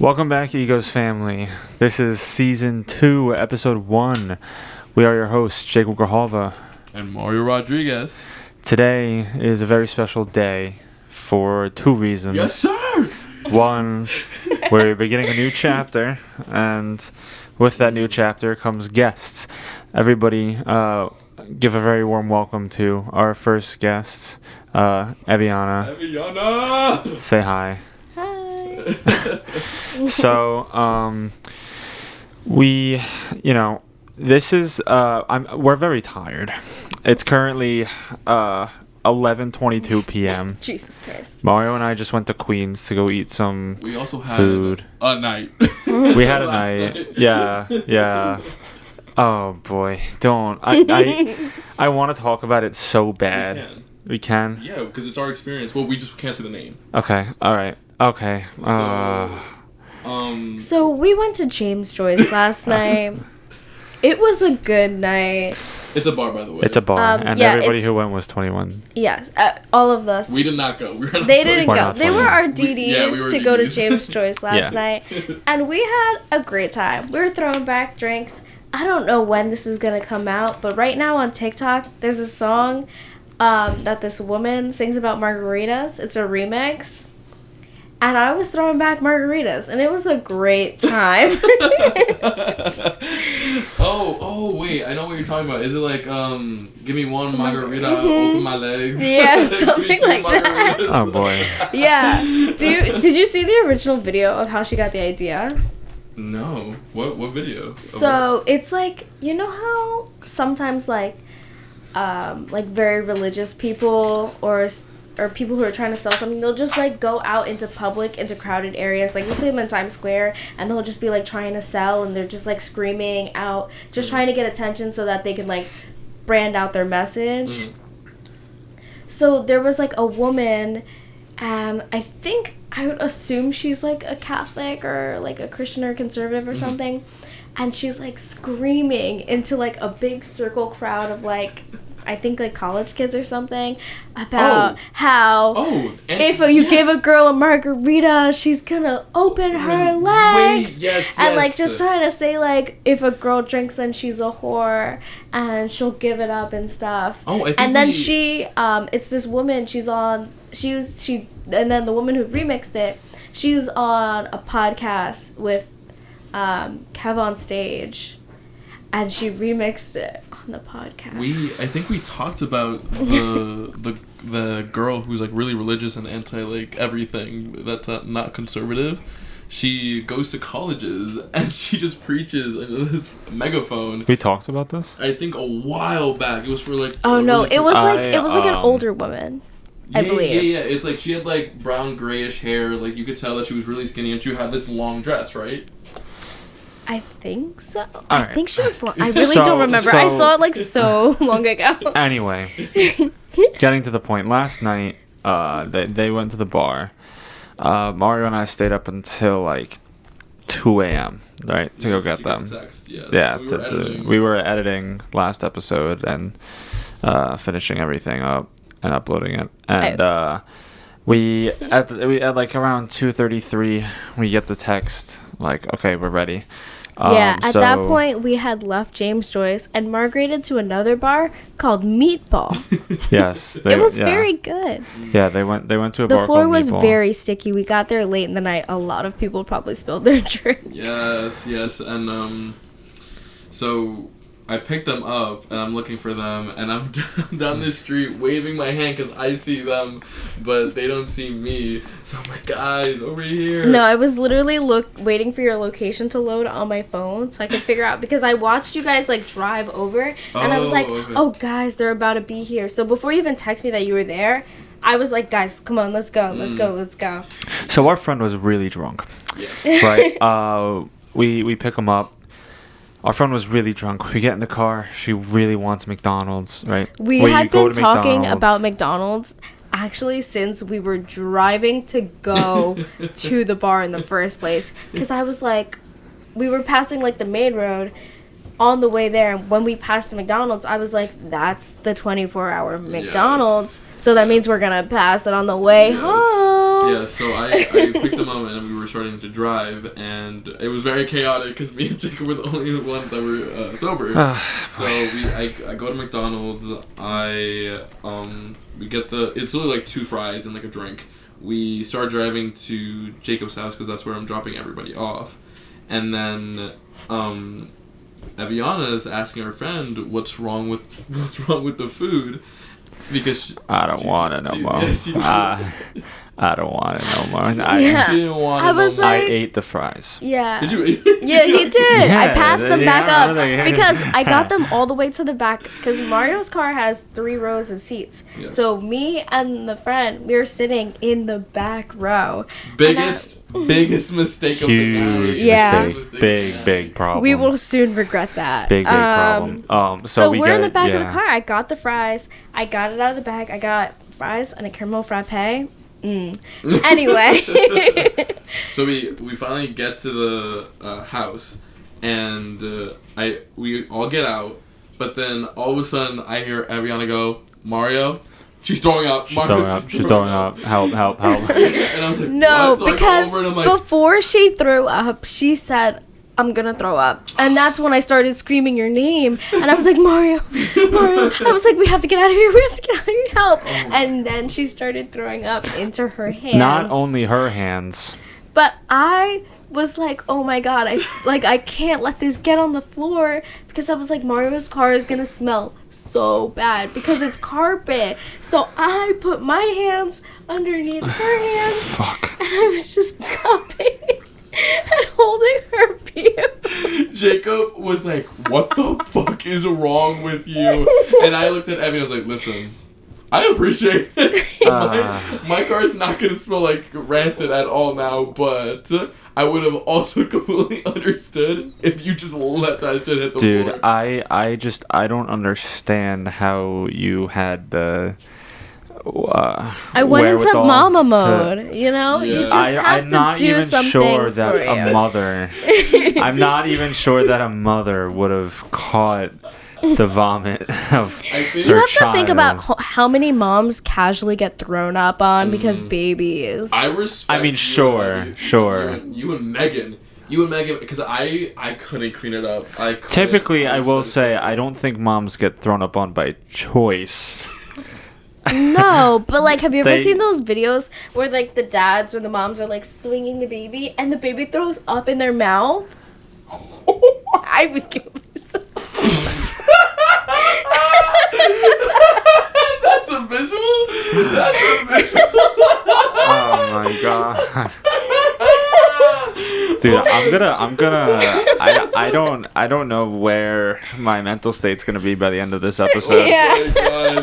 Welcome back, Egos family. This is season 2, episode 1. We are your hosts, Jacob Grijalva and Mario Rodriguez. Today is a very special day for 2 reasons. Yes, sir! One, we're beginning a new chapter, and with that new chapter comes guests. Everybody, give a very warm welcome to our first guest, Eviana. Eviana! Say hi. So, this is, we're very tired. It's currently, 11:22 p.m. Jesus Christ. Mario and I just went to Queens to go eat some We also had food. a night. We had a night. Yeah. Oh, boy. Don't. I want to talk about it so bad. We can? Yeah, because it's our experience. Well, we just can't say the name. Okay. All right. Okay. So we went to James Joyce last night. It was a good night. It's a bar, by the way. It's a bar, and yeah, everybody who went was 21. Yes, all of us. We did not go. They didn't We're go. not They were 21. our DDs we were to go to DDs. James Joyce last Yeah. night, and we had a great time. We were throwing back drinks. I don't know when this is gonna come out, but right now on TikTok, there's a song that this woman sings about margaritas. It's a remix. And I was throwing back margaritas, and it was a great time. Oh, wait. I know what you're talking about. Is it like, give me one margarita, open my legs? Yeah, Give me something 2 like that. margaritas. Oh, boy. Yeah. Did you see the original video of how she got the idea? No. What video? So it's like, you know how sometimes like very religious people or people who are trying to sell something, they'll just like go out into public, into crowded areas, like you'll see them in Times Square, and they'll just be like trying to sell, and they're just like screaming out, just trying to get attention so that they can like brand out their message. So there was like a woman, and I would assume she's like a Catholic or like a Christian or conservative or something, and she's like screaming into like a big circle crowd of like I think like college kids or something about how if you give a girl a margarita, she's gonna open her legs. And like just trying to say like if a girl drinks, then she's a whore and she'll give it up and stuff. And then she it's this woman, and then the woman who remixed it, she was on a podcast with Kev on Stage, and she remixed it on the podcast. I think we talked about the girl who's like really religious and anti like everything that's not conservative. She goes to colleges and she just preaches into this megaphone. We talked about this? I think a while back. It was for like It was like an older woman. I believe. Yeah. It's like she had like brown grayish hair. Like you could tell that she was really skinny, and she had this long dress, right? I think so. I think she was born. I really don't remember. I saw it like so long ago. Anyway, getting to the point. Last night, they went to the bar. Mario and I stayed up until like 2 a.m. right to go get them. Text, yes. Yeah, we were editing last episode and finishing everything up and uploading it. And we at like around 2:33 we get the text like, okay, we're ready. At that point, we had left James Joyce and migrated to another bar called Meatball. Yes. It was very good. Yeah, they went to a bar called Meatball. The floor was very sticky. We got there late in the night. A lot of people probably spilled their drink. Yes. And so I picked them up, and I'm looking for them, and I'm down the street waving my hand because I see them, but they don't see me. So I'm like, guys, over here. No, I was literally waiting for your location to load on my phone so I could figure out, because I watched you guys like drive over, and I was like, oh guys, they're about to be here. So before you even text me that you were there, I was like, guys, come on, let's go. So our friend was really drunk. Yeah. Right? We pick him up. Our friend was really drunk. We get in the car. She really wants McDonald's, right? We had been talking about McDonald's actually since we were driving to go to the bar in the first place. Because I was like, we were passing like the main road on the way there. And when we passed the McDonald's, I was like, that's the 24-hour McDonald's. So that means we're going to pass it on the way home. Yeah, so I picked them up and we were starting to drive, and it was very chaotic because me and Jacob were the only ones that were sober. So I go to McDonald's. We get it's literally like 2 fries and like a drink. We start driving to Jacob's house because that's where I'm dropping everybody off, and then Eviana is asking her friend what's wrong with the food. Because I don't want it no more. Yeah, I don't want it no more. She didn't want it. I was I like, ate the fries. yeah. Did you? Yeah, he did. I Yeah, passed them yeah, back up yeah. because I got them all the way to the back because Mario's car has 3 rows of seats. Yes. So me and the friend, we were sitting in the back row. Biggest mistake of the night. Huge Yeah. mistake. Big problem. We will soon regret that. Big problem. So we we're in the get- back of yeah. the car. I got the fries. I got it out of the bag. I got fries and a caramel frappe. Anyway. So we finally get to the house, and we all get out, but then all of a sudden I hear Eviana go, Mario, she's throwing up. She's throwing up. Help. And I was like, No, what? So I go because over and I'm like, before she threw up, she said, I'm gonna throw up. And that's when I started screaming your name. And I was like, Mario. I was like, we have to get out of here. Help. And then she started throwing up into her hands. Not only her hands. But I was like, oh my God. I can't let this get on the floor. Because I was like, Mario's car is gonna smell so bad. Because it's carpet. So I put my hands underneath her hands. Fuck. And I was just cupping and holding her puke. Jacob was like, what the fuck is wrong with you? And I looked at Evie and I was like, listen, I appreciate it. My car's not going to smell like rancid at all now, but I would have also completely understood if you just let that shit hit the floor. Dude, I don't understand how you had the I went into wherewithal mama to- mode, you know? You Yeah. just have I'm to not do even some sure things that for a you. mother. I'm not even sure that a mother would have caught the vomit of I think You her have to think child. about how many moms casually get thrown up on because babies. I respect I mean, you, sure, Evie. sure. You and Megan, because I couldn't clean it up. Typically, I will say I don't think moms get thrown up on by choice. No, but like, have you ever They- seen those videos where like the dads or the moms are like swinging the baby and the baby throws up in their mouth? I would kill myself. That's a visual. That's a visual. Oh my god. Dude, I don't know where my mental state's gonna be by the end of this episode. Yeah. Oh my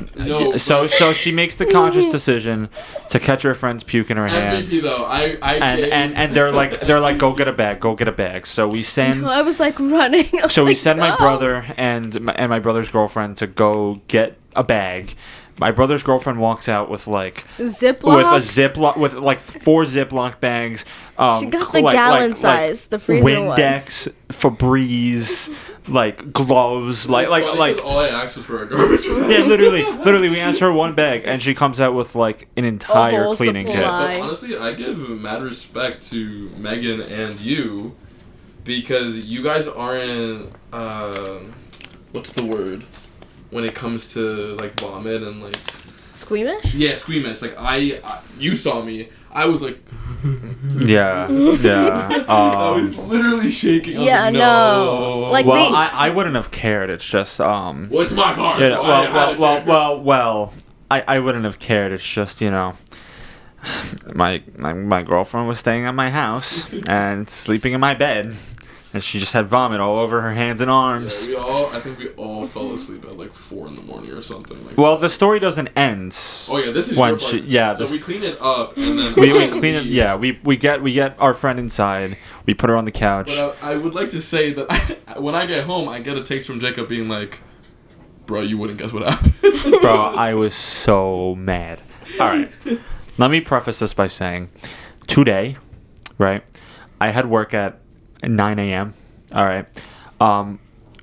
God. No, So she makes the conscious decision to catch her friend's puke in her hands. MVP though, And they're like go get a bag. So we send I was like running. I was so we like, send my "Go." brother and my brother's girlfriend to go get a bag. My brother's girlfriend walks out with like Ziplocs? with like 4 Ziploc bags. She got the gallon size, the freezer ones. Windex, Febreze, like gloves, like all I asked was for a garbage bag. yeah, literally we asked her one bag and she comes out with like an entire whole cleaning supply. kit. But honestly, I give mad respect to Megan and you because you guys aren't what's the word when it comes to like vomit and like Squeamish? yeah, squeamish. Like I you saw me. I was like Yeah. I was literally shaking. I was Yeah, like, no. Like, Well, we- I wouldn't have cared. It's just well, it's my car. Yeah, so I had to take it. well. I wouldn't have cared. It's just my girlfriend was staying at my house and sleeping in my bed, and she just had vomit all over her hands and arms. Yeah, I think we all fell asleep at like 4 in the morning or something. Like Well, the story doesn't end. oh yeah, this is when your part. So this- we clean it up and then we clean it. Yeah, we get our friend inside. We put her on the couch. But I would like to say that when I get home, I get a text from Jacob being like, "Bro, you wouldn't guess what happened." Bro, I was so mad. All right. Let me preface this by saying, today, right, I had work at 9 a.m. All right.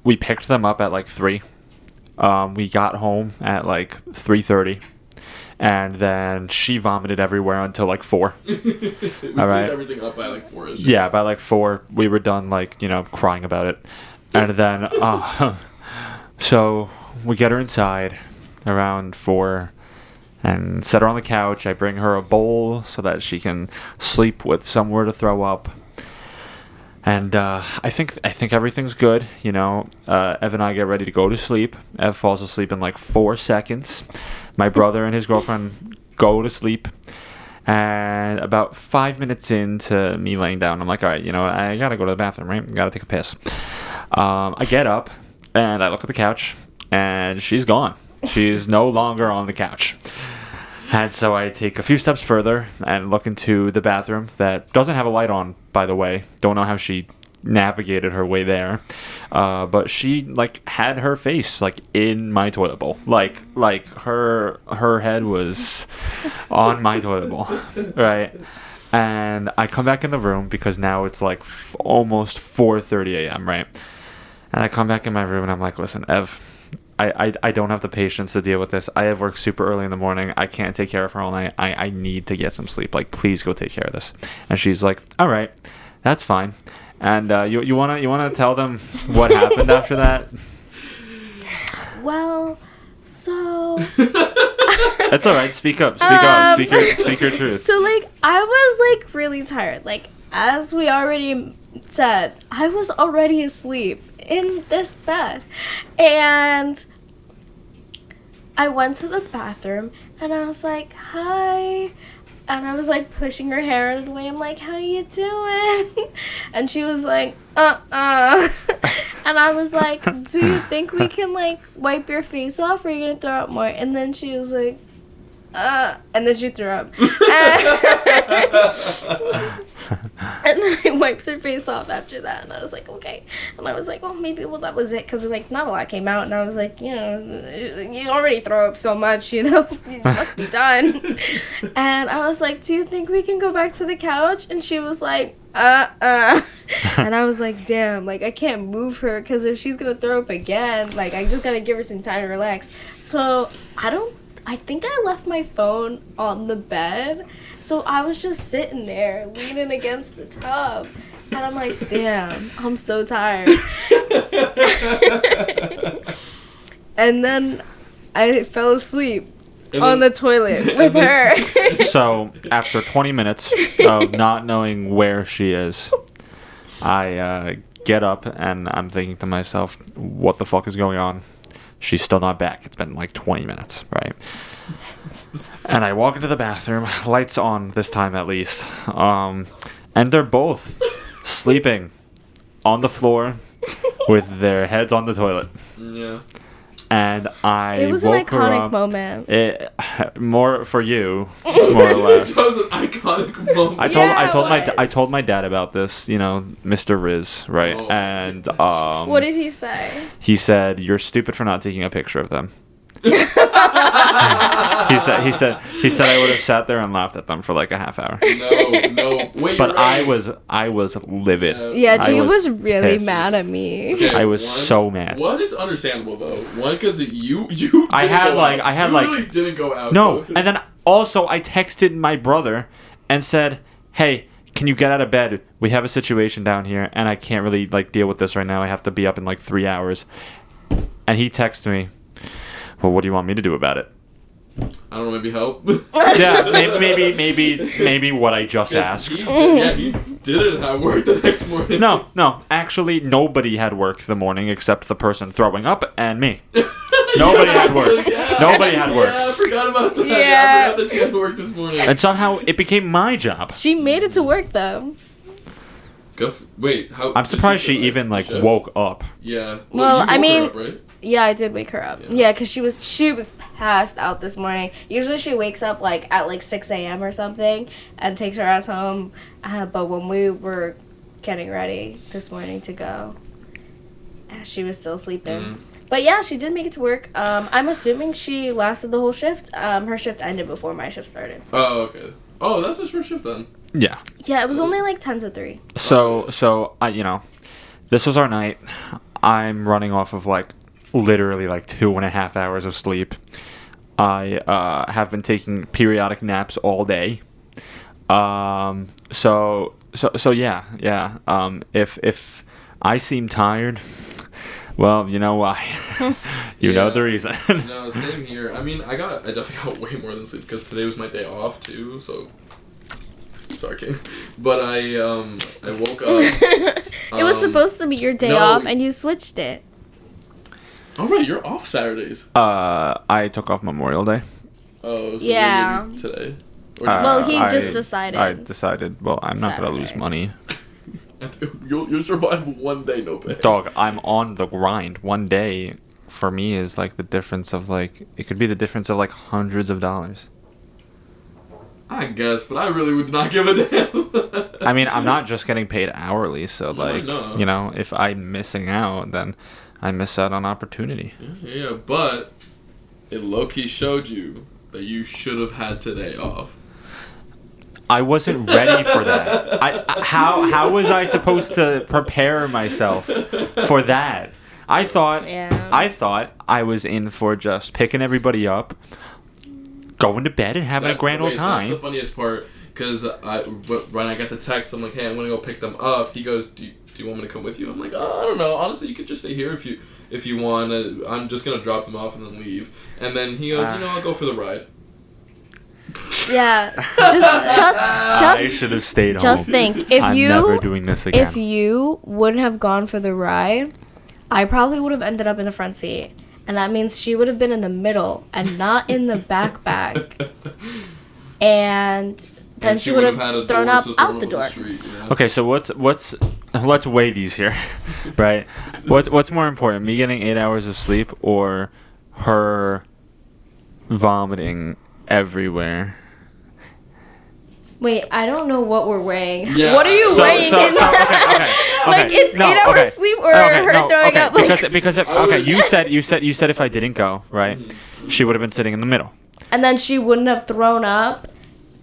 We picked them up at like 3. We got home at like 3:30. And then she vomited everywhere until like 4. We cleaned everything up by like 4. Yeah, by like 4, we were done, like, crying about it. And then, so we get her inside around 4 and set her on the couch. I bring her a bowl so that she can sleep with somewhere to throw up. And I think everything's good. Ev and I get ready to go to sleep. Ev falls asleep in like 4 seconds. My brother and his girlfriend go to sleep. And about 5 minutes into me laying down, I'm like, all right, I gotta go to the bathroom, right? I gotta take a piss. I get up and I look at the couch, and she's gone. She's no longer on the couch. And so I take a few steps further and look into the bathroom that doesn't have a light on, by the way. Don't know how she navigated her way there. But she, had her face, in my toilet bowl. Like her head was on my toilet bowl, right? And I come back in the room because now it's, almost 4:30 a.m., right? And I come back in my room and I'm like, listen, Ev, I don't have the patience to deal with this. I have work super early in the morning. I can't take care of her all night. I need to get some sleep. Please go take care of this. And she's like, all right, that's fine. And you wanna tell them what happened after that? Well, so That's all right. Speak up. Speak your truth. So I was really tired. As we already said, I was already asleep in this bed, and I went to the bathroom and I was like, hi, and I was pushing her hair out of the way. I'm like, how you doing? And she was like, and I was like, do you think we can wipe your face off, or are you gonna throw up more? And then she was like, and then she threw up. And then I wiped her face off after that, and I was like, okay. And I was like, oh, maybe, that was it, because, not a lot came out, and I was like, you already throw up so much, you must be done. And I was like, do you think we can go back to the couch? And she was like, And I was like, damn, I can't move her, because if she's gonna throw up again, I just gotta give her some time to relax. So, I think I left my phone on the bed, so I was just sitting there, leaning against the tub, and I'm like, damn, I'm so tired. And then I fell asleep on the toilet with her. So, after 20 minutes of not knowing where she is, I get up, and I'm thinking to myself, what the fuck is going on? She's still not back. It's been 20 minutes, right? And I walk into the bathroom, lights on this time at least, and they're both sleeping on the floor with their heads on the toilet. Yeah. And it was an iconic moment. More for you, more or less. It was an iconic moment. I told my dad about this, Mr. Riz, right? Oh. And what did he say? He said, "You're stupid for not taking a picture of them." he said I would have sat there and laughed at them for a half hour. No. Wait, but I was livid. Yeah, Jay was really mad at me. Okay, I was so mad. One, it's understandable though. One, because you didn't go out. No, and then also I texted my brother and said, "Hey, can you get out of bed? We have a situation down here, and I can't really deal with this right now. I have to be up in 3 hours." And he texted me, "Well, what do you want me to do about it?" I don't know, maybe help. Yeah, maybe what I just asked. He didn't have work the next morning. No, actually, nobody had work the morning except the person throwing up and me. Nobody had work. Nobody had work. Yeah, I forgot about that. Yeah. I forgot that she had work this morning. And somehow it became my job. She made it to work though. Wait, how? I'm surprised she even woke up. Yeah. Well, I mean. Up, right? Yeah, I did wake her up. Yeah, because she was passed out this morning. Usually she wakes up at 6 a.m. or something and takes her ass home. But when we were getting ready this morning to go, she was still sleeping. Mm. But yeah, she did make it to work. I'm assuming she lasted the whole shift. Her shift ended before my shift started. So. Oh, okay. Oh, that's his first shift then. Yeah. Yeah, it was only 10 to 3. So this was our night. I'm running off of literally 2.5 hours of sleep. I have been taking periodic naps all day. So yeah. If I seem tired, well, you know why. You know the reason. No, same here. I mean, I definitely got way more than sleep because today was my day off too. So, sorry, King. But I woke up. It was supposed to be your day off, and you switched it. Oh right, you're off Saturdays. I took off Memorial Day. Oh, so yeah. maybe today. Well, he just decided. I decided. Well, I'm not gonna lose money. You'll survive one day, no pay. Dog, I'm on the grind. One day for me is like the difference of like it could be the difference of like hundreds of dollars. I guess, but I really would not give a damn. I mean, I'm not just getting paid hourly, so like no. you know, if I'm missing out, then I miss out on opportunity. Yeah, but it low-key showed you that you should have had today off. I wasn't ready for that. How was I supposed to prepare myself for that? I thought I was in for just picking everybody up, going to bed, and having a grand old time. That's the funniest part, because when I got the text, I'm like, hey, I'm gonna go pick them up. He goes, do you want me to come with you? I'm like, oh, I don't know. Honestly, you could just stay here if you want. I'm just gonna drop them off and then leave. And then he goes, I'll go for the ride. Yeah, just I should have stayed home. Just think, if I'm never doing this again. If you wouldn't have gone for the ride, I probably would have ended up in the front seat, and that means she would have been in the middle and not in the back bag, and then she would have thrown up out the door. Street, you know? Okay, so let's weigh these here, right? What's more important, me getting 8 hours of sleep or her vomiting everywhere? Wait, I don't know what we're weighing. Yeah. What are you weighing in that? Okay. Like it's 8 hours sleep or her throwing up. Like... Because you said if I didn't go, right, she would have been sitting in the middle. And then she wouldn't have thrown up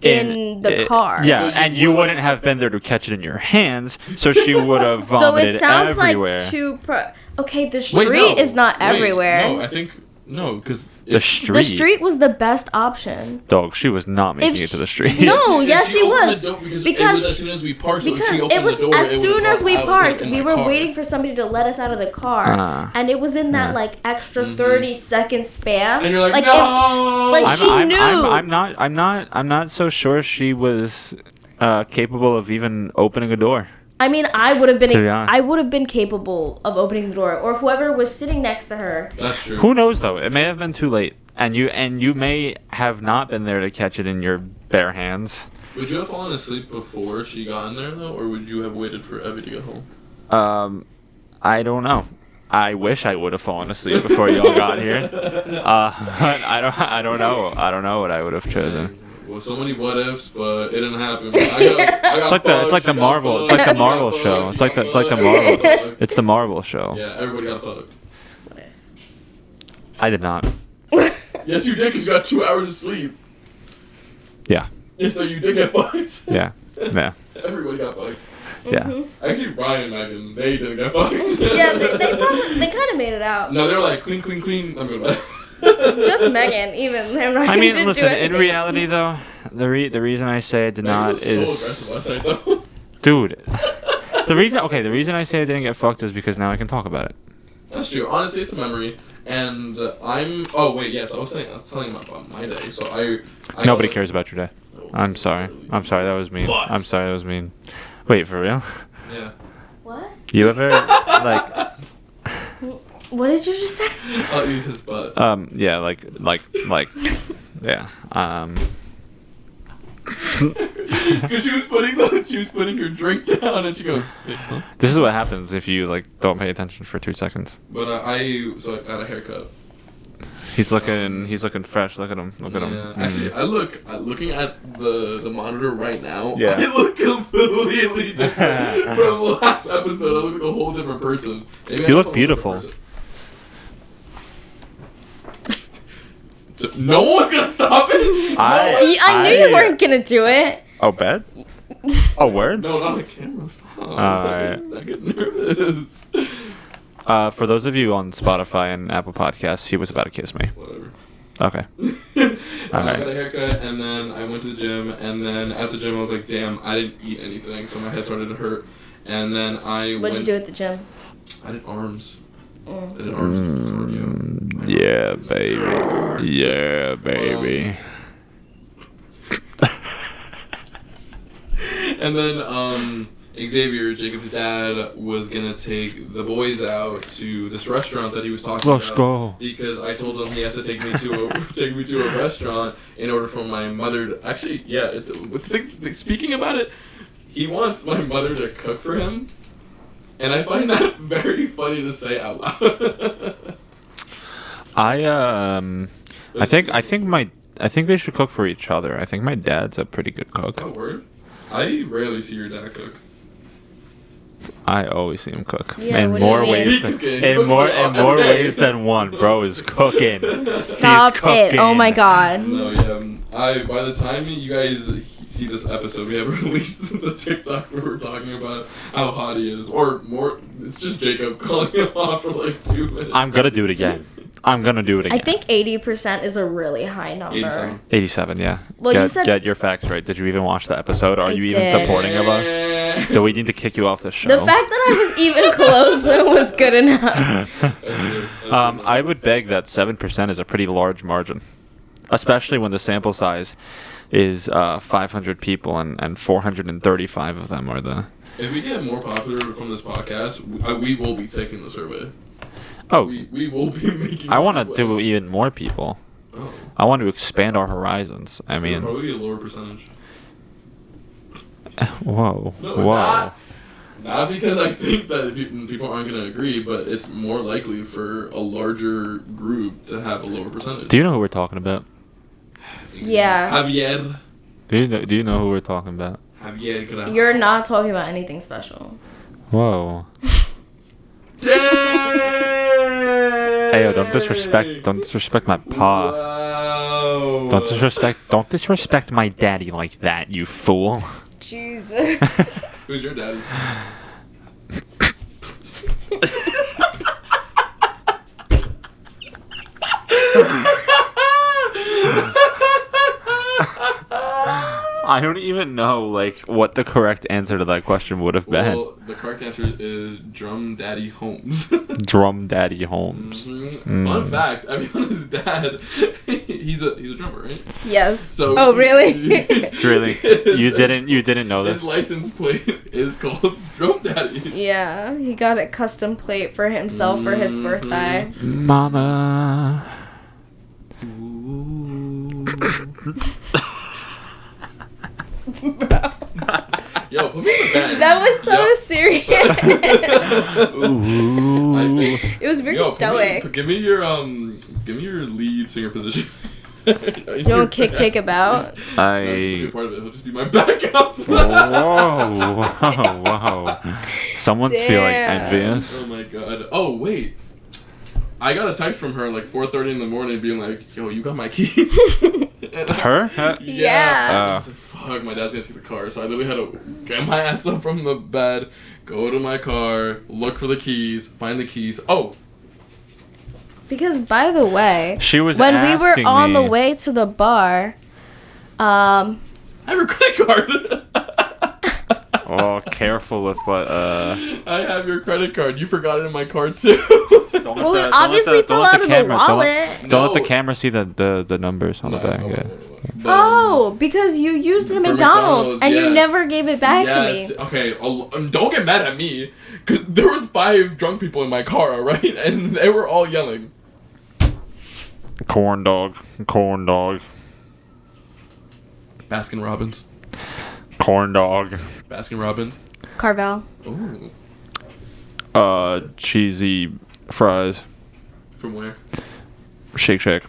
in the car. Yeah, and you wouldn't have been there to catch it in your hands, so she would have vomited so it sounds everywhere. like okay, the street is not everywhere. No, I think because the street. The street was the best option. Dog, she was not making it to the street. No, yes, she was. Because as soon as we parked, so she opened the door. As soon as we parked, we were waiting for somebody to let us out of the car, and it was in that like extra 30-second span. And you're like, no. She knew. I'm not so sure she was capable of even opening a door. I mean, I would have been capable of opening the door, or whoever was sitting next to her. That's true. Who knows though? It may have been too late, and you may have not been there to catch it in your bare hands. Would you have fallen asleep before she got in there though, or would you have waited for Evie to get home? I don't know. I wish I would have fallen asleep before y'all got here. But I don't know. I don't know what I would have chosen. Well, so many what ifs, but it didn't happen. It's like the Marvel show. It's the Marvel show. Yeah, everybody got fucked. I did not. Yes, you did, because you got 2 hours of sleep. Yeah. Yeah, so you did get fucked. Yeah. Everybody got fucked. Yeah. Mm-hmm. Actually, Brian and Megan, they didn't get fucked. Yeah, they kind of made it out. No, they were like, clean, I'm going to bed. Just Megan, even. I mean, listen, in reality, though, the reason I say I did not is... so aggressive last night, though. Dude. The reason I say I didn't get fucked is because now I can talk about it. That's true. Honestly, it's a memory. And Oh, wait, yes. I was telling about my day. So I Nobody cares about your day. I'm sorry. That was mean. What? I'm sorry, that was mean. Wait, for real? Yeah. What? You ever, like... What did you just say? I'll eat his butt. Yeah, like, yeah, Because she was putting her drink down, and she goes, huh? This is what happens if you, like, don't pay attention for 2 seconds. But I got a haircut. He's looking fresh. Look at him. Yeah. Actually, looking at the monitor right now, yeah. I look completely different from last episode. I look like a whole different person. You look beautiful. So no one was gonna stop it. I knew you weren't gonna do it. Oh, bed? Oh, word? No, not the camera. Stop. Alright. I get nervous. For those of you on Spotify and Apple Podcasts, he was about to kiss me. Whatever. Okay. I got a haircut, and then I went to the gym, and then at the gym I was like, damn, I didn't eat anything, so my head started to hurt. And then What'd you do at the gym? I did arms. I did arms and some cardio. Yeah, baby. Yeah, baby. And then Xavier, Jacob's dad, was gonna take the boys out to this restaurant that he was talking Let's about. go. Because I told him he has to take me to a restaurant in order for my mother to actually speaking about it, he wants my mother to cook for him, and I find that very funny to say out loud. I think they should cook for each other. I think my dad's a pretty good cook. Oh, word? I rarely see your dad cook. I always see him cook Yeah, in what do you more mean? ways than in more ways than one. Bro is cooking. Stop He's cooking. it! Oh my god. No, yeah. By the time you guys see this episode, we have released the TikToks where we're talking about how hot he is, or more. It's just Jacob calling him off for like 2 minutes. I'm gonna do it again. I think 80% is a really high number. 87. 87, yeah. Well, you said- get your facts right. Did you even watch the episode? Are I you even did. supporting of us? Do we need to kick you off the show? The fact that I was even close was good enough. I would beg that 7% is a pretty large margin, especially when the sample size is 500 people and 435 of them are the. If we get more popular from this podcast, we will be taking the survey. Oh, We will be making. I want to do even more people. Oh. I want to expand our horizons. I mean, It'll probably be a lower percentage. whoa, No, whoa. Not because I think that people aren't going to agree, but it's more likely for a larger group to have a lower percentage. Do you know who we're talking about? Yeah. Javier. Do you know who we're talking about? Javier Graf. You're not talking about anything special. Whoa. Damn! Hey, yo, don't disrespect my pa. Wow. Don't disrespect my daddy like that, you fool. Jesus. Who's your daddy? I don't even know, like, what the correct answer to that question would have been. Well, the correct answer is Drum Daddy Holmes. Drum Daddy Holmes. Fun fact, Eviana's dad, he's a drummer, right? Yes. So Oh, really? Really? You didn't know His this? license plate is called Drum Daddy. Yeah, he got a custom plate for himself for his birthday. Mama. Yo, put me in the bed. That was so serious. Ooh. It was very Yo, stoic. give me your lead singer position. You don't kick Jacob out? No, this will be a part of it. He'll just be my backup. Whoa. Someone's feeling Damn. envious. Oh my god. Oh wait. I got a text from her like 4:30 in the morning being like, yo, you got my keys? Her? Yeah. I was like, fuck, my dad's gonna take the car. So I literally had to get my ass up from the bed, go to my car, look for the keys, find the keys. Oh! Because, by the way, She was when we were asking on the me- way to the bar, I have a credit card! Oh, careful with what, I have your credit card. You forgot it in my car too. well, it obviously fell out of the wallet. Don't let the No. camera see the numbers on the back. Yeah. Oh, because you used it at For McDonald's and you yes. never gave it back to me. Okay, don't get mad at me. Cause there was 5 drunk people in my car, alright? And they were all yelling. Corn dog. Baskin Robbins. Corn dog. Baskin Robbins. Carvel. Ooh. Cheesy fries. From where? Shake Shack.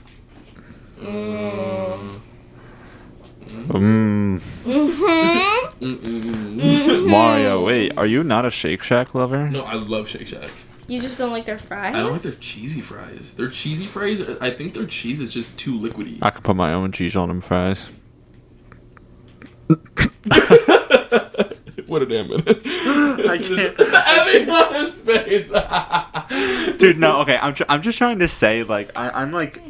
Mario, wait, are you not a Shake Shack lover? No, I love Shake Shack. You just don't like their fries? I don't like their cheesy fries. Their cheesy fries, I think their cheese is just too liquidy. I could put my own cheese on them fries. What a damn minute. I can't. Eviana's face. Dude, no, okay, I'm just trying to say, like, I'm like,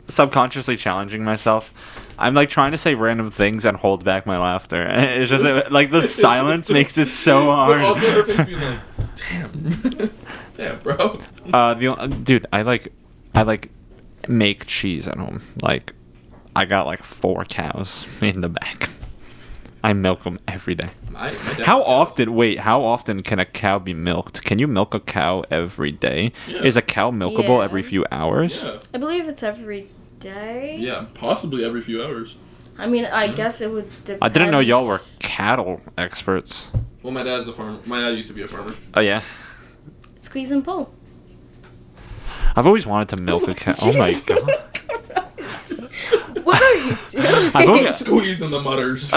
subconsciously challenging myself. I'm like trying to say random things and hold back my laughter. And it's just like the silence makes it so hard. But also her face being like, damn. Damn, bro. Dude, I like make cheese at home. Like, I got like 4 cows in the back. I milk them every day. My How often can a cow be milked? Can you milk a cow every day? Yeah. Is a cow milkable Yeah. every few hours? Yeah. I believe it's every day. Yeah, possibly every few hours. I mean, I guess it would depend. I didn't know y'all were cattle experts. Well, my dad's a farmer. My dad used to be a farmer. Oh yeah. Squeeze and pull. I've always wanted to milk a cow. Oh my god. What are you doing? I've always, Squeeze in the mutters.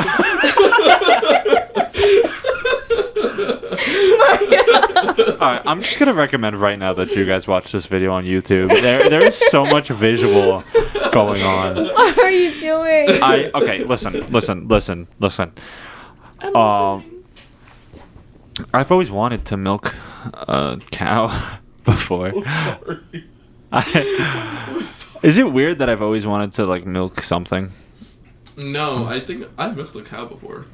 Alright, I'm just gonna recommend right now that you guys watch this video on YouTube. There is so much visual going on. What are you doing? Okay, listen. I've always wanted to milk a cow before. Is it weird that I've always wanted to like milk something? No, I think I've milked a cow before.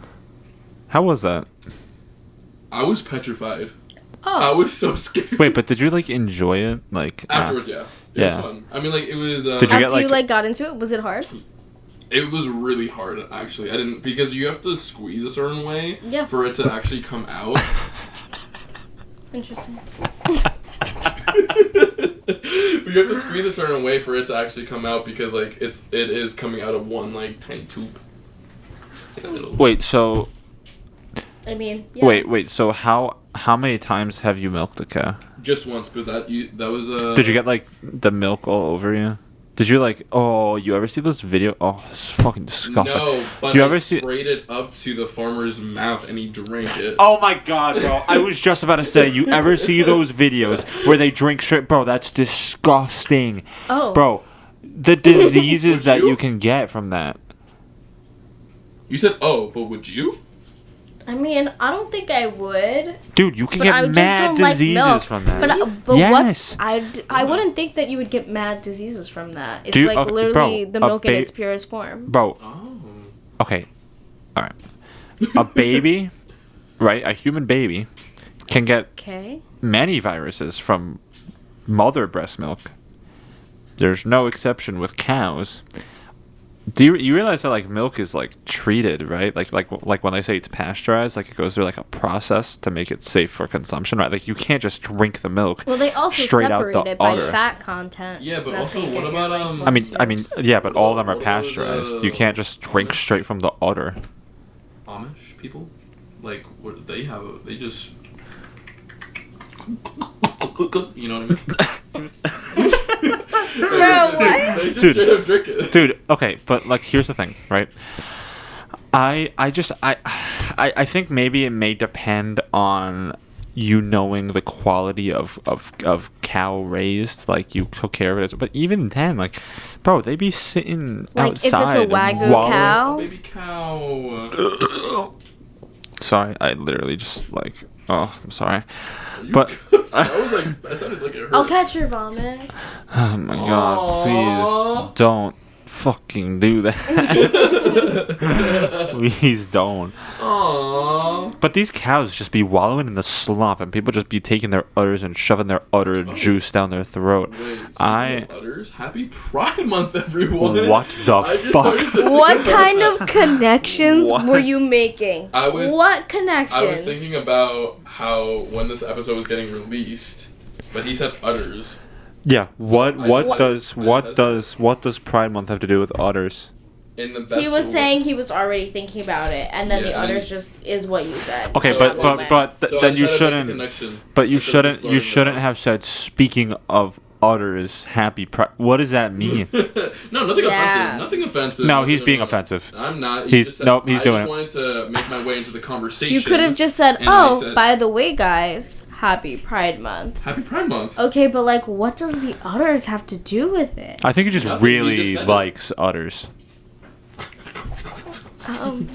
How was that? I was petrified. Oh. I was so scared. Wait, but did you like enjoy it? Like Afterwards, yeah. It Yeah. was fun. I mean, like, it was... Did you After get, you like got into it, was it hard? It was really hard, actually. I didn't... Because you have to squeeze a certain way Yeah. for it to actually come out. Interesting. But you have to squeeze a certain way for it to actually come out because, like, it is coming out of one, like, tiny tube. It's like a little... Wait, so I mean, yeah. wait, so how many times have you milked a cow? Just once, but that was... Did you get like the milk all over you? Did you like? Oh, you ever see this video? Oh, it's fucking disgusting. No, but You I ever see? sprayed it up to the farmer's mouth and he drank it. Oh my god, bro! I was just about to say, you ever see those videos where they drink straight? Bro, that's disgusting. Oh. Bro, the diseases that you? you can get from that. You said, oh, but would you? I mean, I don't think I would. Dude, you can But I get just mad don't like diseases milk. from that. But Yes. I wouldn't think that you would get mad diseases from that. It's Do you- like okay, literally bro, the a milk in ba- its purest form. Bro, Oh. okay. Alright. A baby, right? A human baby can get Okay. many viruses from mother breast milk. There's no exception with cows. Do you realize that like milk is like treated, right? Like when they say it's pasteurized, like it goes through like a process to make it safe for consumption, right? Like you can't just drink the milk. Well, they also straight out separate the it by udder. fat content. Yeah, but That's also, how you what get your, about, like, I mean, yeah, but all of them are What about those, pasteurized. You can't just drink straight from the udder. Amish people? Like, what they have, they just... You know what I mean? Bro, what? They just Dude. straight up drink it. Dude, okay, but like here's the thing, right? I think maybe it may depend on you knowing the quality of cow raised, like you took care of it, but even then, like, bro, they be sitting Like, if it's a outside Wagyu while- cow? A baby cow. Sorry, I literally just like, oh, I'm sorry, You- but I was like, that sounded like it hurt. I'll catch your vomit. oh my god, Aww. please don't fucking do that. Please don't. Aww. But these cows just be wallowing in the slump, and people just be taking their udders and shoving their udder juice down their throat. Wait, I- udders? Happy Pride Month, everyone. What the I just fuck? started to What think kind about of connections What? were you making? What connections? I was thinking about how when this episode was getting released, but he said udders. Yeah. What I- does Pride Month have to do with udders? In the best He was way. saying he was already thinking about it, and then Yeah, the and then- others just is what you said. Okay, So but I but went but So I then you tried to make a shouldn't. connection But you instead of shouldn't. just You blurring it shouldn't out. have said. Speaking of udders, happy Pride. What does that mean? No, nothing Yeah. offensive. Nothing offensive. No, nothing he's being about it. offensive. I'm not. He's- just said, nope, he's doing I it. just wanted to make my way into the conversation. You could have just said, And I "Oh, said- by the way, guys, happy Pride Month." Happy Pride Month. Okay, but like, what does the others have to do with it? I think he just Nothing, he really just said it. likes udders. Um,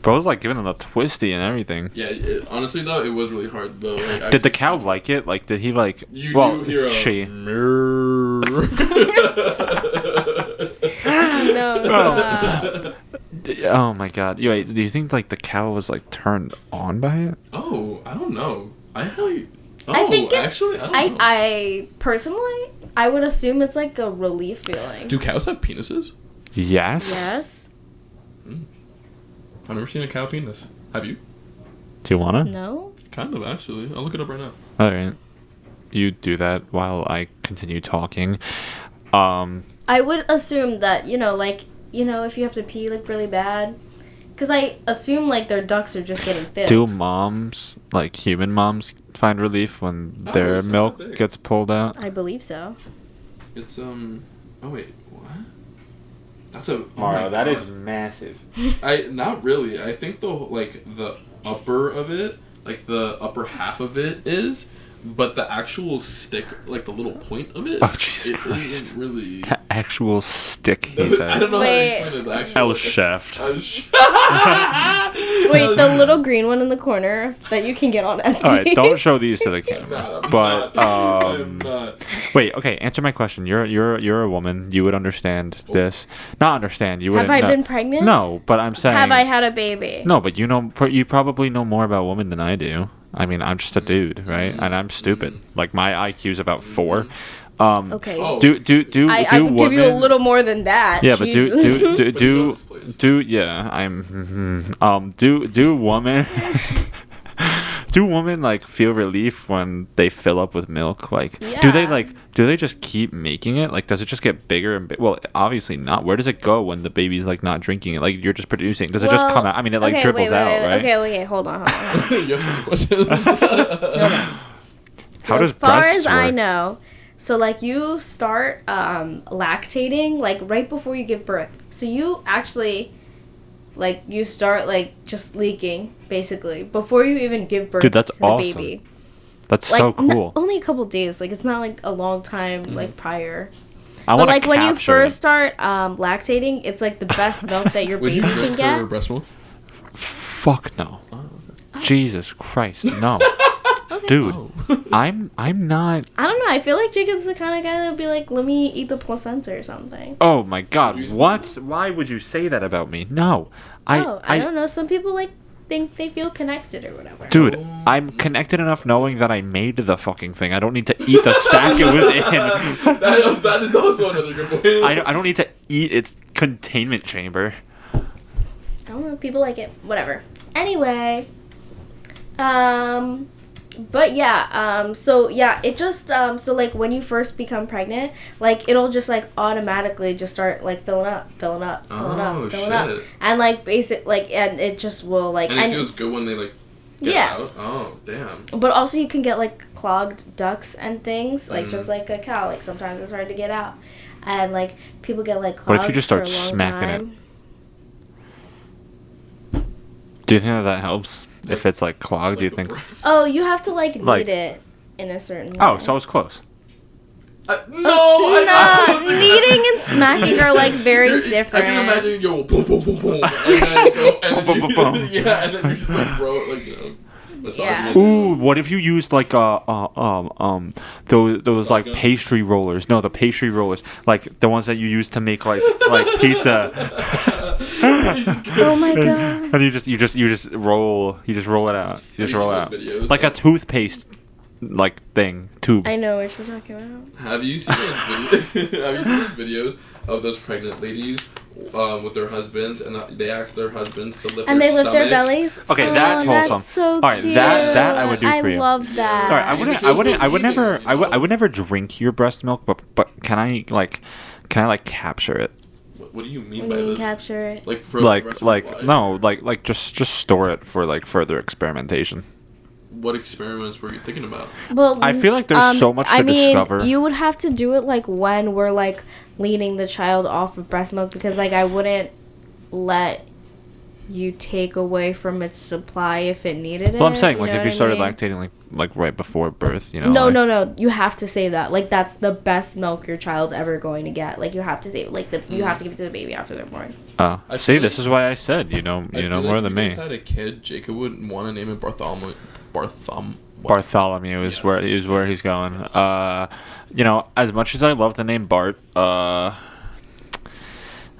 Bro's like giving them a twisty and everything. Yeah, honestly though, it was really hard though. Like, Did the cow like it? Like, did he like? You well, do hear a she. bathroom. No, stop. Oh my god. Wait, do you think like the cow was like turned on by it? Oh, I don't know. I think it's. Actually, I don't know. I personally, I would assume it's like a relief feeling. Do cows have penises? Yes. Yes. I've never seen a cow penis. Have you? Do you wanna? No. Kind of, actually. I'll look it up right now. Alright. You do that while I continue talking. I would assume that, like, if you have to pee, like, really bad. Because I assume, like, their ducts are just getting filled. Do moms, like human moms, find relief when their it's not milk big. gets pulled out? I believe so. It's, oh wait, what? That's a, oh my that God. is massive. Not really. I think the upper of it, like the upper half of it is, but the actual stick, like the little point of it, Oh, Jesus it Christ. isn't really. Actual stick, he I said. don't know Wait. how to explain it. The actual. L shaft. Wait, the little green one in the corner that you can get on Etsy. Alright, don't show these to the camera. Nah, I'm But not. I'm not. wait, okay, answer my question. You're a woman. You would understand this. Not understand. You wouldn't Have I know. been pregnant? No, but I'm saying. Have I had a baby? No, but you probably know more about women than I do. I mean, I'm just a dude, right? And I'm stupid. Like my IQ's about 4. Okay. Oh. Do I could women, give you a little more than that. Yeah, but Jesus. But he knows this place. do women do women like feel relief when they fill up with milk? Like Yeah. do they just keep making it? Like does it just get bigger and well, obviously not. Where does it go when the baby's like not drinking it? Like you're just producing. Does it just come out? I mean it like okay, dribbles out, right? Okay, hold on. You have so many questions. Okay. How So does as far breasts as I work? know, so like you start lactating like right before you give birth. So you actually like you start like just leaking basically before you even give birth Dude, that's to the awesome. baby. That's Like so cool. only a couple days. Like it's not like a long time like prior. I But want like to when you capture first start lactating, it's like the best milk that your Would baby you can drink get. her breast milk? Fuck no. Oh. Jesus Christ, no. Dude, I'm not. I don't know. I feel like Jacob's the kind of guy that would be like, let me eat the placenta or something. Oh my God, what? Why would you say that about me? No, I don't know. Some people like think they feel connected or whatever. Dude, I'm connected enough knowing that I made the fucking thing. I don't need to eat the sack it was in. That is also another good point. I don't need to eat its containment chamber. I don't know. People like it. Whatever. Anyway, but yeah, so yeah, it just so like when you first become pregnant, like it'll just like automatically just start like filling up, Oh, filling up, shit. and like basic like and it just will like And it feels good when they like get Yeah. out. Oh, damn. But also you can get like clogged ducts and things, like Mm. just like a cow. Like sometimes it's hard to get out, and like people get like What clogged if you just start for a long smacking it? time. Do you think that helps? If it's like clogged, do you the think? breast. Oh, you have to like knead Like- it in a certain way. Oh, so I was close. No, kneading and smacking are like very different. I can imagine yo boom boom boom boom, and then go and Boom, boom, boom, boom. yeah, and then you just like throw it like massaging Yeah. it. Ooh, what if you used like those like Shotgun? pastry rollers? No, the pastry rollers, like the ones that you use to make like pizza. You just get- Oh my god. And you just roll it out. You just you roll seen out those videos like a of- toothpaste like thing tube. I know what you're talking about. Have you seen those videos? Have you seen those videos of those pregnant ladies with their husbands, and they ask their husbands to lift And their they lift their stomach? bellies. Okay, Oh, that's wholesome. That's so All right, cute. that I would do for you. I love that. All right, I Because it wouldn't, feels I would never, relieving, you know? I would never drink your breast milk, but can I capture it? What do you mean When by you mean this? capture it. Like for the rest of your life? No, like just store it for like further experimentation. What experiments were you thinking about? Well, I feel like there's so much to I mean, discover. You would have to do it like when we're like weaning the child off of breast milk, because like I wouldn't let you take away from its supply if it needed it. Well, I'm saying you like know if you what I started mean? lactating like right before birth, you know. No, like, no. You have to save that. Like that's the best milk your child's ever going to get. Like you have to save. Like you have to give it to the baby after they're born. Oh, I see, feel this like- is why I said you know I feel more like than if me. you guys had a kid, Jacob would want to name it Bartholomew. Bartholomew is Yes. where he's going. Yes. as much as I love the name Bart,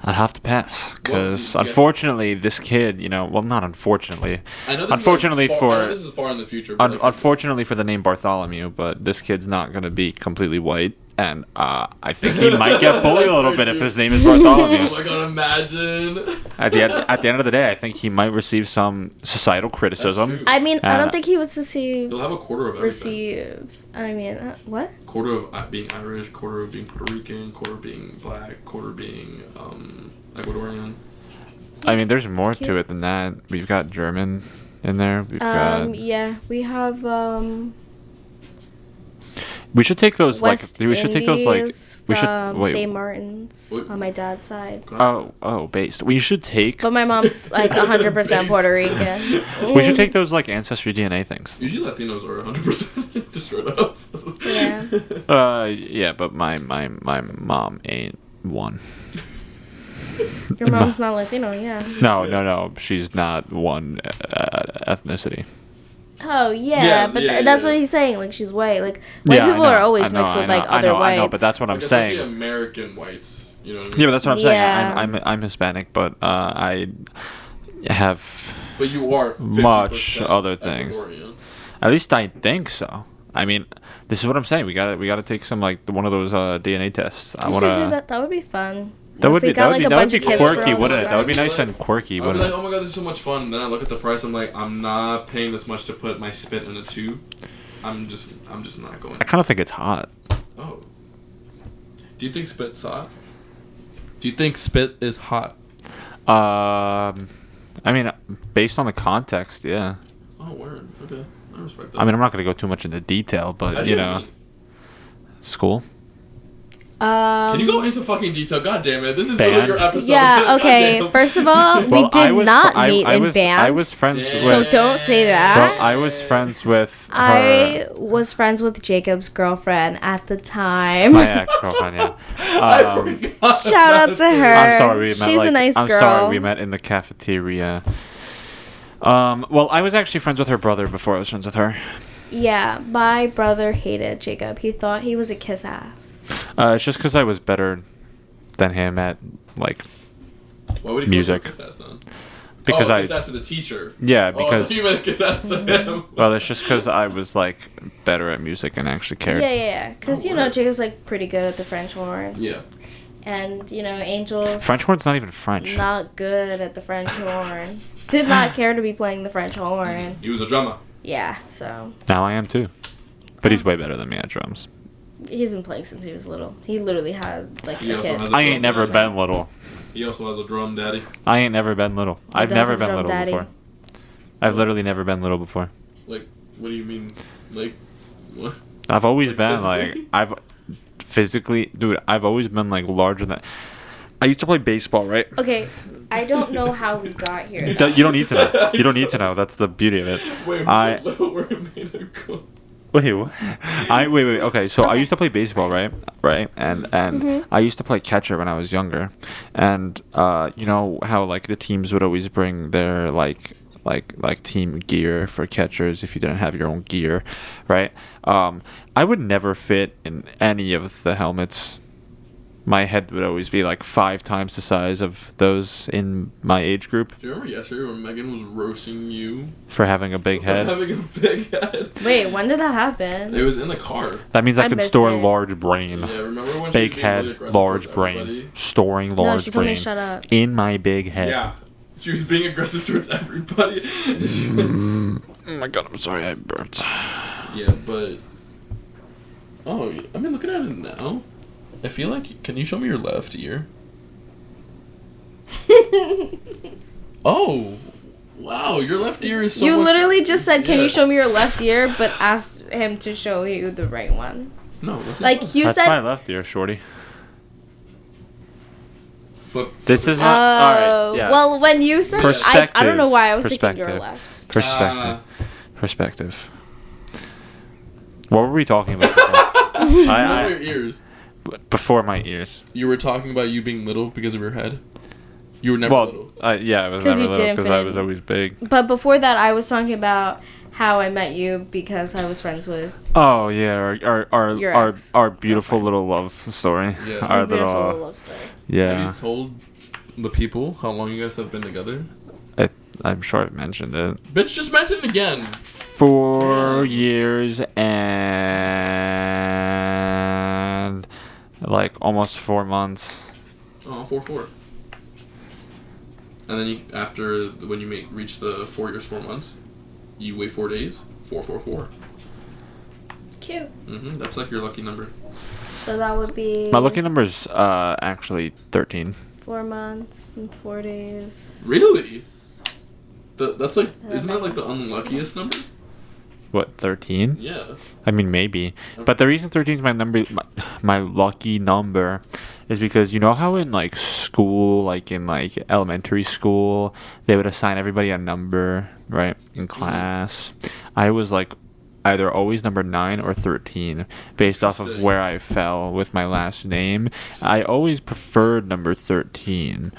I'd have to pass because unfortunately, this kid, well, not unfortunately. I know unfortunately this is far in the future. But unfortunately for the name Bartholomew, but this kid's not gonna be completely white, and I think he might get bullied a little bit if his name is Bartholomew. Oh my god, imagine. At the end of the day, I think he might receive some societal criticism. I mean, I don't think he would receive. He'll have a quarter of everything. What? Quarter of being Irish, quarter of being Puerto Rican, quarter being black, quarter being Ecuadorian. I mean, there's more to it than that. We've got German in there. We've got. Yeah, we have. We should take those West we should take those like we should from St. Martin's on my dad's side. Based. We should take. But my mom's like 100% Puerto Rican. We should take those like ancestry DNA things. Usually Latinos are 100% just straight up. Yeah. Yeah, but my mom ain't one. Your mom's not Latino, yeah. No. She's not one ethnicity. Oh yeah, but that's what he's saying. Like she's white. Like white people are always mixed with like other whites. I know, but that's what I'm saying. Especially American whites. You know what I mean? Yeah, but that's what I'm saying. I'm Hispanic, but I have. But you are much other things. Ecuadorian. At least I think so. I mean, this is what I'm saying. We gotta take some like one of those DNA tests. We should do that. That would be fun. That would be quirky, wouldn't it? That would be nice and quirky, wouldn't it? I'd be like, oh my god, this is so much fun. Then I look at the price. I'm like, I'm not paying this much to put my spit in a tube. I'm just not going. I kind of think it's hot. Oh. Do you think spit's hot? Do you think spit is hot? I mean, based on the context, yeah. Oh, word. Okay, I respect that. I mean, I'm not gonna go too much into detail, but school. Can you go into fucking detail? God damn it! This is literally your episode. Yeah. Okay. First of all, we did not meet in band. I was friends with. So don't say that. Well, I was friends with. I was friends with Jacob's girlfriend at the time. My ex-girlfriend, yeah. Shout out to her. I'm sorry, we met. She's a nice girl. I'm sorry, we met in the cafeteria. Well, I was actually friends with her brother before I was friends with her. Yeah, my brother hated Jacob. He thought he was a kiss ass. It's just because I was better than him at like Why would he music. Kiss ass then? Because kiss ass to the teacher. Yeah, because you meant kiss ass to him. Well, it's just because I was like better at music and actually cared. Yeah. Because Jacob's like pretty good at the French horn. Yeah. And Angel's French horn's not even French. Not good at the French horn. Did not care to be playing the French horn. He was a drummer. Yeah, so. Now I am too, but he's way better than me at drums. He's been playing since he was little. He literally had like a kid. I ain't never been little. He also has a drum daddy. I ain't never been little. I've never been little before. I've literally never been little before. Like, what do you mean? Like, what? I've always been like I've always been like larger than. I used to play baseball, right? Okay, I don't know how we got here. You don't need to know. You don't need to know. That's the beauty of it. Wait, so little where it made it go. Wait, what? Wait. Okay, so I used to play baseball, right? And I used to play catcher when I was younger, and you know how like the teams would always bring their like team gear for catchers if you didn't have your own gear, right? I would never fit in any of the helmets. My head would always be like 5 times the size of those in my age group. Do you remember yesterday when Megan was roasting you for having a big head? Wait, when did that happen? It was in the car. That means I could store large brain. Yeah, remember when big she head, really large brain, everybody? Storing large no, she told brain me to shut up. In my big head. Yeah, she was being aggressive towards everybody. Oh my god, I'm sorry, I burped. Yeah, but I mean, looking at it now. I feel like... Can you show me your left ear? Oh! Wow, your left ear is so You much... literally just said, can you show me your left ear, but asked him to show you the right one. No, that's like, you that's said... my left ear, shorty. This is my... Alright, yeah. Well, when you said... I don't know why I was thinking your left. Perspective. What were we talking about before? Your ears. Before my ears. You were talking about you being little because of your head? You were never little. Yeah, I was never little because I was always big. But before that, I was talking about How I Met You because I was friends with. Oh yeah, our beautiful little love story. Yeah. Our beautiful little love story. yeah. Have you told the people how long you guys have been together? I'm sure I've mentioned it. Bitch, just mention it again. 4 years and like almost 4 months. Oh, 4-4. And then when you reach the 4 years, 4 months, you wait 4 days. 4-4-4. Cute. That's like your lucky number. So that would be. My lucky number is actually 13. 4 months and 4 days. Really? That's like, isn't that like the unluckiest number? What, 13? Yeah. I mean, maybe. But the reason 13 is my lucky number is because you know how in like school, like in like elementary school, they would assign everybody a number, right, in class. I was like either always number 9 or 13 based off of where I fell with my last name. I always preferred number 13.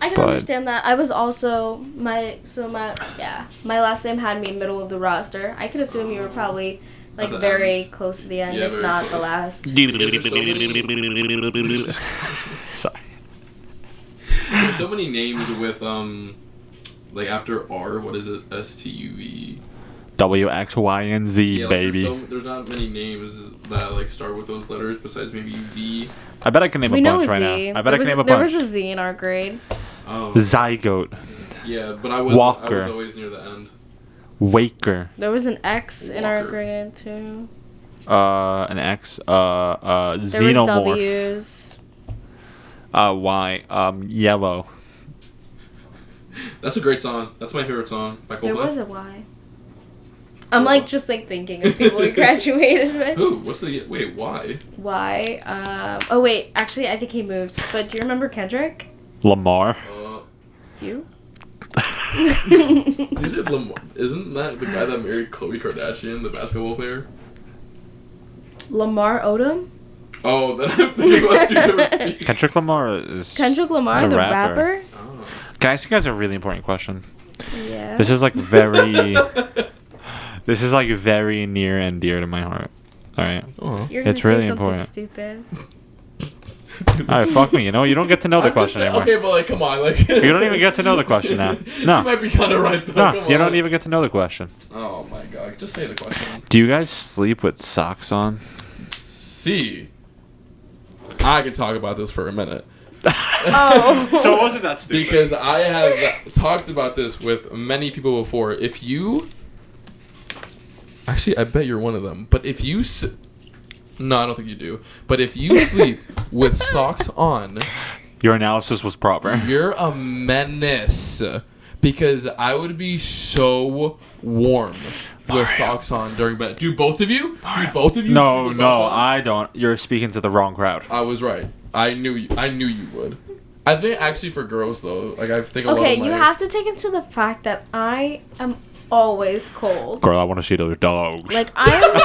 I can understand that. I was also my last name had me middle of the roster. I could assume you were probably like very close to the end, if not the last. Sorry. There's so many names with like after R, what is it? STUV. W, X, Y, and Z, Yeah, baby. There's not many names that like start with those letters besides maybe V. I bet I can name a bunch right now. I bet I can name a bunch. There was a Z in our grade. Oh. Zygote. Yeah, but I was always near the end. Waker. There was an X in our Walker. grade too. An X. There was Xenomorph. W's. Y. Yellow. That's a great song. That's my favorite song by Coldplay. There was a Y. I'm like just like thinking of people we graduated with. Who? Wait, why? Y. Oh wait, actually I think he moved. But do you remember Kendrick? Lamar. You? Is it Lamar? Isn't that the guy that married Khloe Kardashian, the basketball player? Lamar Odom? Oh, then I'm thinking about two different people. Kendrick Lamar is. Kendrick Lamar, the rapper? Oh. Can I ask you guys a really important question? Yeah. This is like very. This is like very near and dear to my heart. All right. Oh. You're gonna It's say really something important. stupid. All right, fuck me. You know, you don't get to know the question anymore. Okay, but like, come on, like. You don't even get to know the question now. No. You might be kind of right though. No, come you on. don't even get to know the question. Oh my god, just say the question. Do you guys sleep with socks on? See, I can talk about this for a minute. Oh. So it wasn't that stupid. Because I have talked about this with many people before. If you... Actually, I bet you're one of them. But if you... No, I don't think you do. But if you sleep with socks on... Your analysis was proper. You're a menace. Because I would be so warm with socks on during bed. Do both of you? Do both of you? No, sleep with no, socks on? I don't. You're speaking to the wrong crowd. I was right. I knew you would. I think actually for girls though, like I think a lot Okay, of my... you have to take into the fact that I am always cold. Girl, I want to see those dogs. Like I'm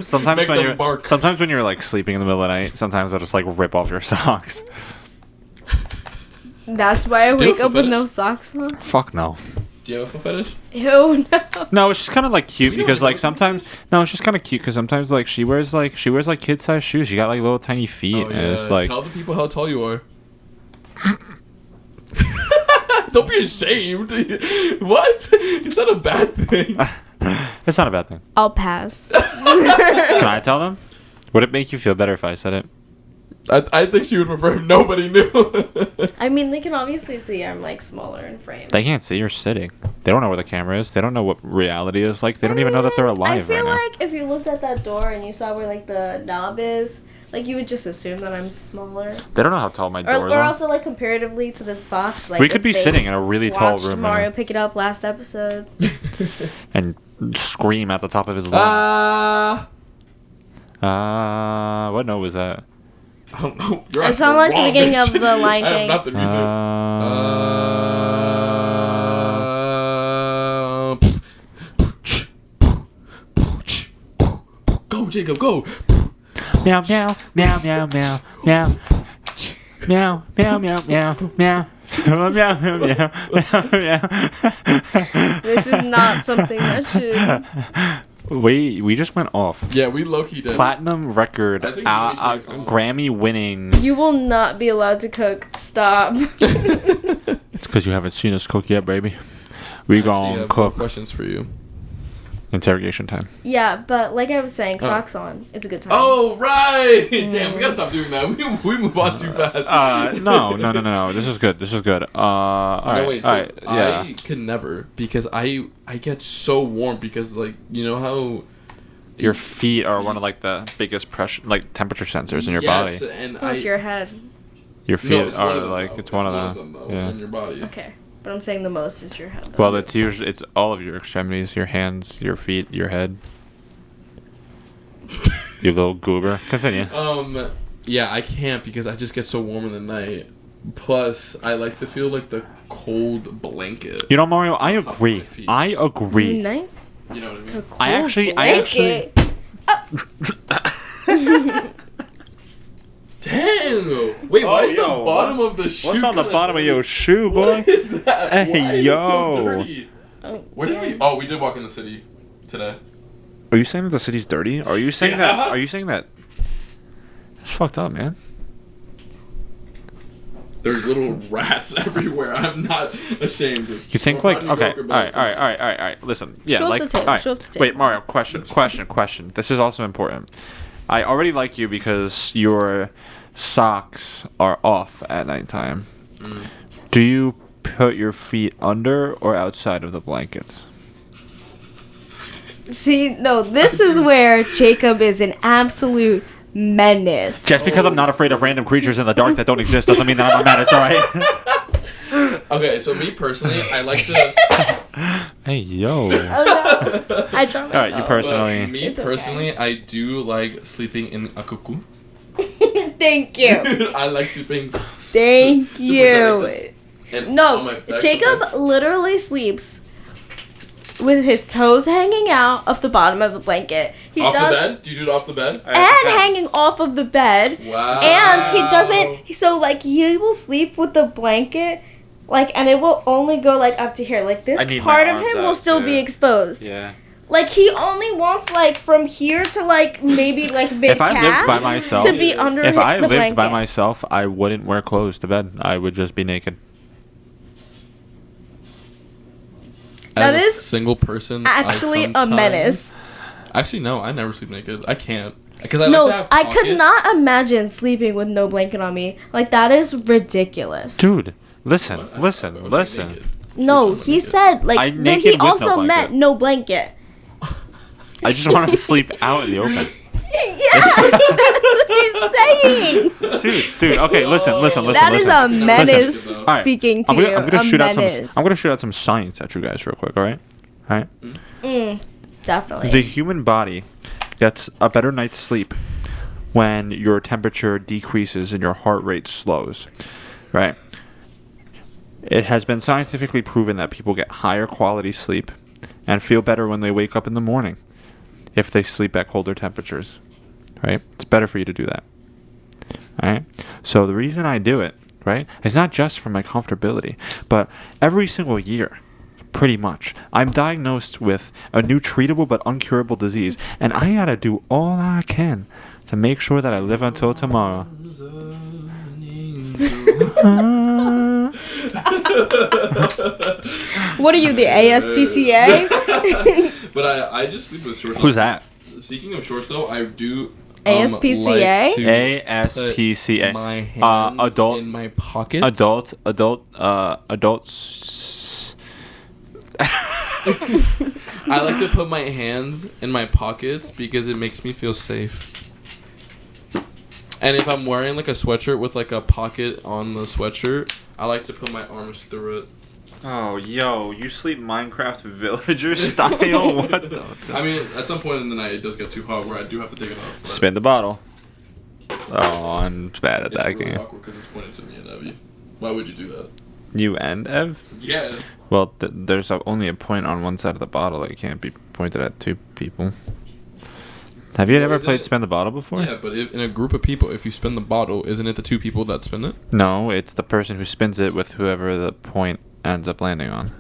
sometimes when you're like sleeping in the middle of the night, sometimes I'll just like rip off your socks. That's why I Do you wake have up a with fetish? no socks on. Fuck no. Do you have a foot fetish? Ew, no. No, it's just kind of like cute We don't because know. like sometimes it's just kind of cute because sometimes like she wears like kid size shoes. She got like little tiny feet, Oh, and yeah. it's like Tell the people how tall you are. Don't be ashamed. What? It's not a bad thing. it's not a bad thing. I'll pass. Can I tell them? Would it make you feel better if I said it? I think she would prefer if nobody knew. I mean, they can obviously see I'm like smaller in frame. They can't see you're sitting. They don't know where the camera is. They don't know what reality is like. They don't even know that they're alive I feel right now. like if you looked at that door and you saw where like the knob is, like you would just assume that I'm smaller. They don't know how tall my doors Or are. also like comparatively to this box, like We could if be they sitting in a really tall watched room Mario right Pick It Up last episode. and scream at the top of his lungs. What note was that? I don't know. You're It asking sounded like the wrong beginning bitch. of the Lion I am King. not the music. Go, Jacob, go. Meow meow meow meow meow meow. Meow, meow, meow, meow, meow. Meow, meow, meow, meow, meow. This is not something that should. We just went off. Yeah, we low-key did. Platinum record, I think we should make Grammy winning. You will not be allowed to cook. Stop. It's because you haven't seen us cook yet, baby. We gon' cook. Questions for you. Interrogation time. Yeah, but like I was saying, socks on. It's a good time. Oh, right! Damn, we gotta stop doing that. We move on too fast. No. This is good. No, wait. So all right, yeah. I can never because I get so warm because like you know how Your feet are one of like the biggest pressure, like temperature sensors in your body. And it's your head. Your feet No, it's are one of them, like though. it's one of them though, yeah. in your body. Okay, but I'm saying the most is your head. Though. Well, it's usually it's all of your extremities, your hands, your feet, your head. You little goober. Continue. Yeah, I can't because I just get so warm in the night. Plus, I like to feel like the cold blanket. You know, Mario, I agree. I agree. Night? You know what I mean? I actually. Damn! Wait, why is the bottom of the shoe? What's on the bottom of your shoe, boy? What is that? Hey, Why is it yo. so dirty? Where did we? Oh, we did walk in the city today. Are you saying that the city's dirty? Are you saying Yeah. that? Are you saying that? That's fucked up, man. There's little rats everywhere. I'm not ashamed. You think like okay? All right. Listen, yeah, Show off like the tape, all right. show off the tape. Wait, Mario. Question. This is also important. I already like you because your socks are off at nighttime. Do you put your feet under or outside of the blankets? See, no, this is where Jacob is an absolute menace. Just because I'm not afraid of random creatures in the dark that don't exist doesn't mean that I'm a menace, alright? Okay, so me personally, I like to. Hey, yo. Oh no, I dropped my Alright, you personally. Me It's personally, okay. I do like sleeping in a cuckoo. Thank you. I like sleeping. Thank super you. tight like this. And on my No, back Jacob sometimes. literally sleeps with his toes hanging out of the bottom of the blanket. He Off does, the bed? Do you do it off the bed? and hanging off of the bed. Wow. And he doesn't. So like he will sleep with the blanket, like, and it will only go like up to here. Like this I need my part of arms him will out, still too. be exposed. Yeah. Like he only wants like from here to like maybe like mid If I lived by myself, to be under if I the lived by blanket. myself, I wouldn't wear clothes to bed. I would just be naked. That As a is single person. Actually, a menace. Actually, no, I never sleep naked. I can't. Because I No, like to have I could pockets. not imagine sleeping with no blanket on me. Like that is ridiculous. Dude, listen. What? I was like naked. No, Which one he naked? said like I'm then naked he with no also blanket. meant no blanket. I just want to sleep out in the open. Yeah, that's what he's saying. Dude. Okay, listen. That is a Listen. menace Listen. All right, speaking to I'm gonna, you. I'm gonna a shoot out menace. some. I'm gonna shoot out some science at you guys real quick. All right. Definitely. The human body gets a better night's sleep when your temperature decreases and your heart rate slows. Right. It has been scientifically proven that people get higher quality sleep and feel better when they wake up in the morning if they sleep at colder temperatures. Right? It's better for you to do that. Alright? So the reason I do it, right, is not just for my comfortability, but every single year, pretty much, I'm diagnosed with a new treatable but uncurable disease, and I gotta do all I can to make sure that I live until tomorrow. What are you, the ASPCA? But I just sleep with shorts. Who's that? Speaking of shorts, though, I do. ASPCA? Like to ASPCA. put my hands adult- in my pockets. Adults. I like to put my hands in my pockets because it makes me feel safe. And if I'm wearing like a sweatshirt with like a pocket on the sweatshirt, I like to put my arms through it. Oh, yo, you sleep Minecraft villager style? What the? I mean, at some point in the night, it does get too hot where I do have to take it off. but Spin the bottle. Oh, I'm bad at It's that really game. awkward because it's pointed to me and Evie. Why would you do that? You and Ev? Yeah. Well, there's only a point on one side of the bottle that can't be pointed at two people. Have you ever played Spin the Bottle before? Yeah, but in a group of people, if you spin the bottle, isn't it the two people that spin it? No, it's the person who spins it with whoever the point ends up landing on.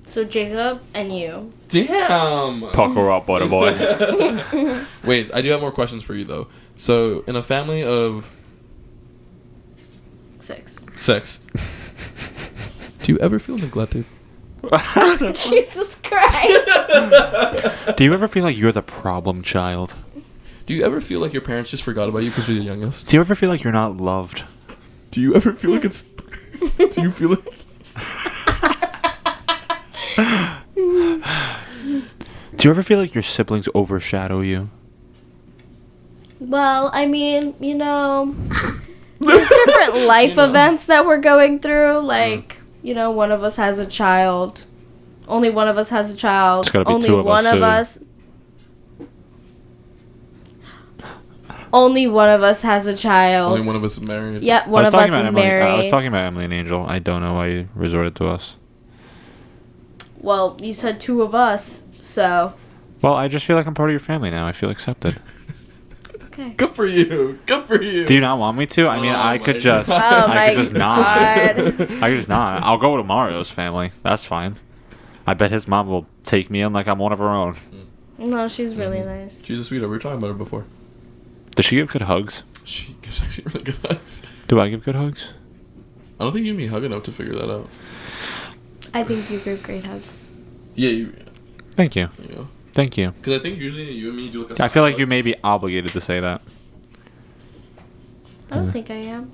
So Jacob and you. Damn! Pucker up, boy. Wait, I do have more questions for you, though. So, in a family of... 6. Do you ever feel neglected? Jesus Christ. Do you ever feel like you're the problem child? Do you ever feel like your parents just forgot about you because you're the youngest? Do you ever feel like you're not loved? Do you ever feel like it's... Do you feel like... Do you ever feel like your siblings overshadow you? Well, I mean, there's different life events that we're going through. Like, one of us has a child. Only one of us has a child. It's gotta be Only two of one us, of too. us. Only one of us has a child. Only one of us is married. Yeah, one of us is married. I was talking about Emily and Angel. I don't know why you resorted to us. Well, you said two of us, so. Well, I just feel like I'm part of your family now. I feel accepted. Okay. Good for you. Do you not want me to? I mean, I could just. Oh I could just not. God. I could just not. I'll go to Mario's family. That's fine. I bet his mom will take me in like I'm one of her own. No, she's really nice. She's a sweetheart. We were talking about her before. Does she give good hugs? She gives actually really good hugs. Do I give good hugs? I don't think you and me hug enough to figure that out. I think you give great hugs. Yeah, you. Thank you. There you go. Thank you. Because I think usually you and me do like a... I feel like you may be obligated to say that. I don't think I am.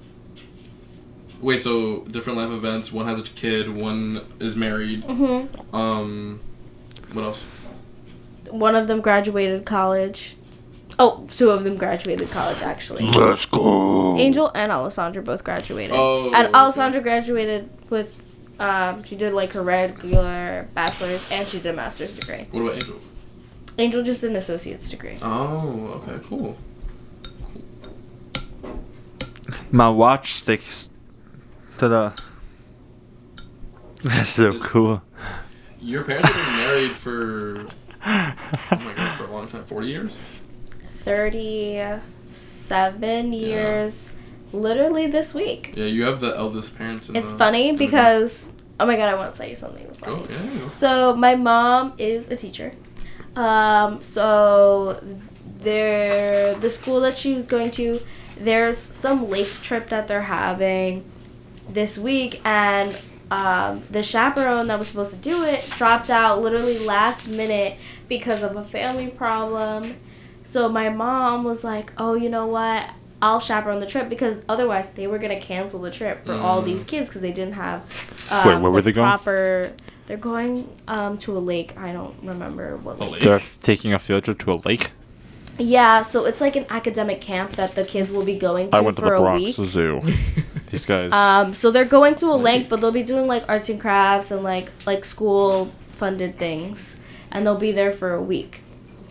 Wait, so different life events. One has a kid. One is married. Mm-hmm. What else? One of them graduated college. Oh, two of them graduated college, actually. Let's go. Angel and Alessandra both graduated. Oh, and okay. Alessandra graduated with, she did like her regular bachelor's and she did a master's degree. What about Angel? Angel just did an associate's degree. Oh, okay, cool. My watch sticks to the... That's so cool. Your parents have been married for... Oh my god, for a long time. 40 years? 37 years. Literally this week. Yeah, you have the eldest parents. It's funny because... Oh my god, I want to tell you something that's funny. Oh, yeah. So, my mom is a teacher. So the school that she was going to, there's some lake trip that they're having this week, and the chaperone that was supposed to do it dropped out literally last minute because of a family problem. So my mom was like, oh, you know what? I'll chaperone the trip, because otherwise they were going to cancel the trip for all these kids because they didn't have Wait, where were they going? proper... They're going to a lake. I don't remember what lake. They're taking a field trip to a lake? Yeah, so it's like an academic camp that the kids will be going to I went to for the a Bronx week. Zoo. These guys. So they're going to a lake, but they'll be doing like arts and crafts and like school funded things, and they'll be there for a week.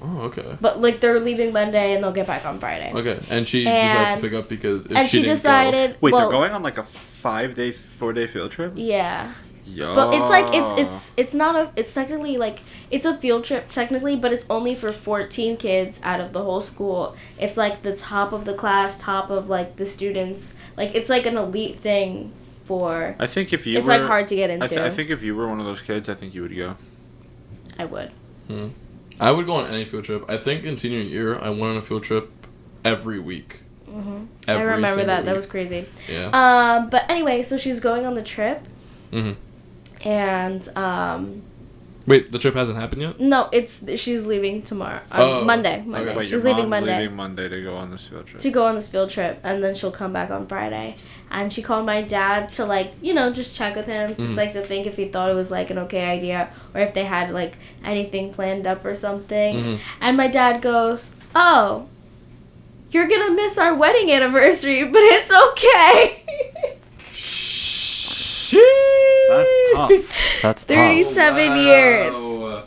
Oh, okay. But like they're leaving Monday and they'll get back on Friday. Okay, and she decided to pick up because if and she didn't decided. Wait, well, they're going on like a 4-day field trip? Yeah. Yeah. But it's like it's not a it's technically like it's a field trip technically, but it's only for 14 kids out of the whole school. It's like the top of the class, top of like the students. Like it's like an elite thing for. I think if you it's were, like hard to get into. I think if you were one of those kids, I think you would go. I would. I would go on any field trip. I think in senior year, I went on a field trip every week. Mm-hmm. I Every remember that. week. That was crazy. Yeah. But anyway, so she's going on the trip. Mm-hmm. And Wait, the trip hasn't happened yet? no, she's leaving tomorrow. Monday. Okay. Wait, She's your leaving mom's Monday. leaving Monday to go on this field trip. To go on this field trip, and then she'll come back on Friday. And she called my dad to like, just check with him, just like to think if he thought it was like an okay idea or if they had like anything planned up or something. And my dad goes, "Oh, you're gonna miss our wedding anniversary, but it's okay." That's tough. That's tough. 37 years. Wow.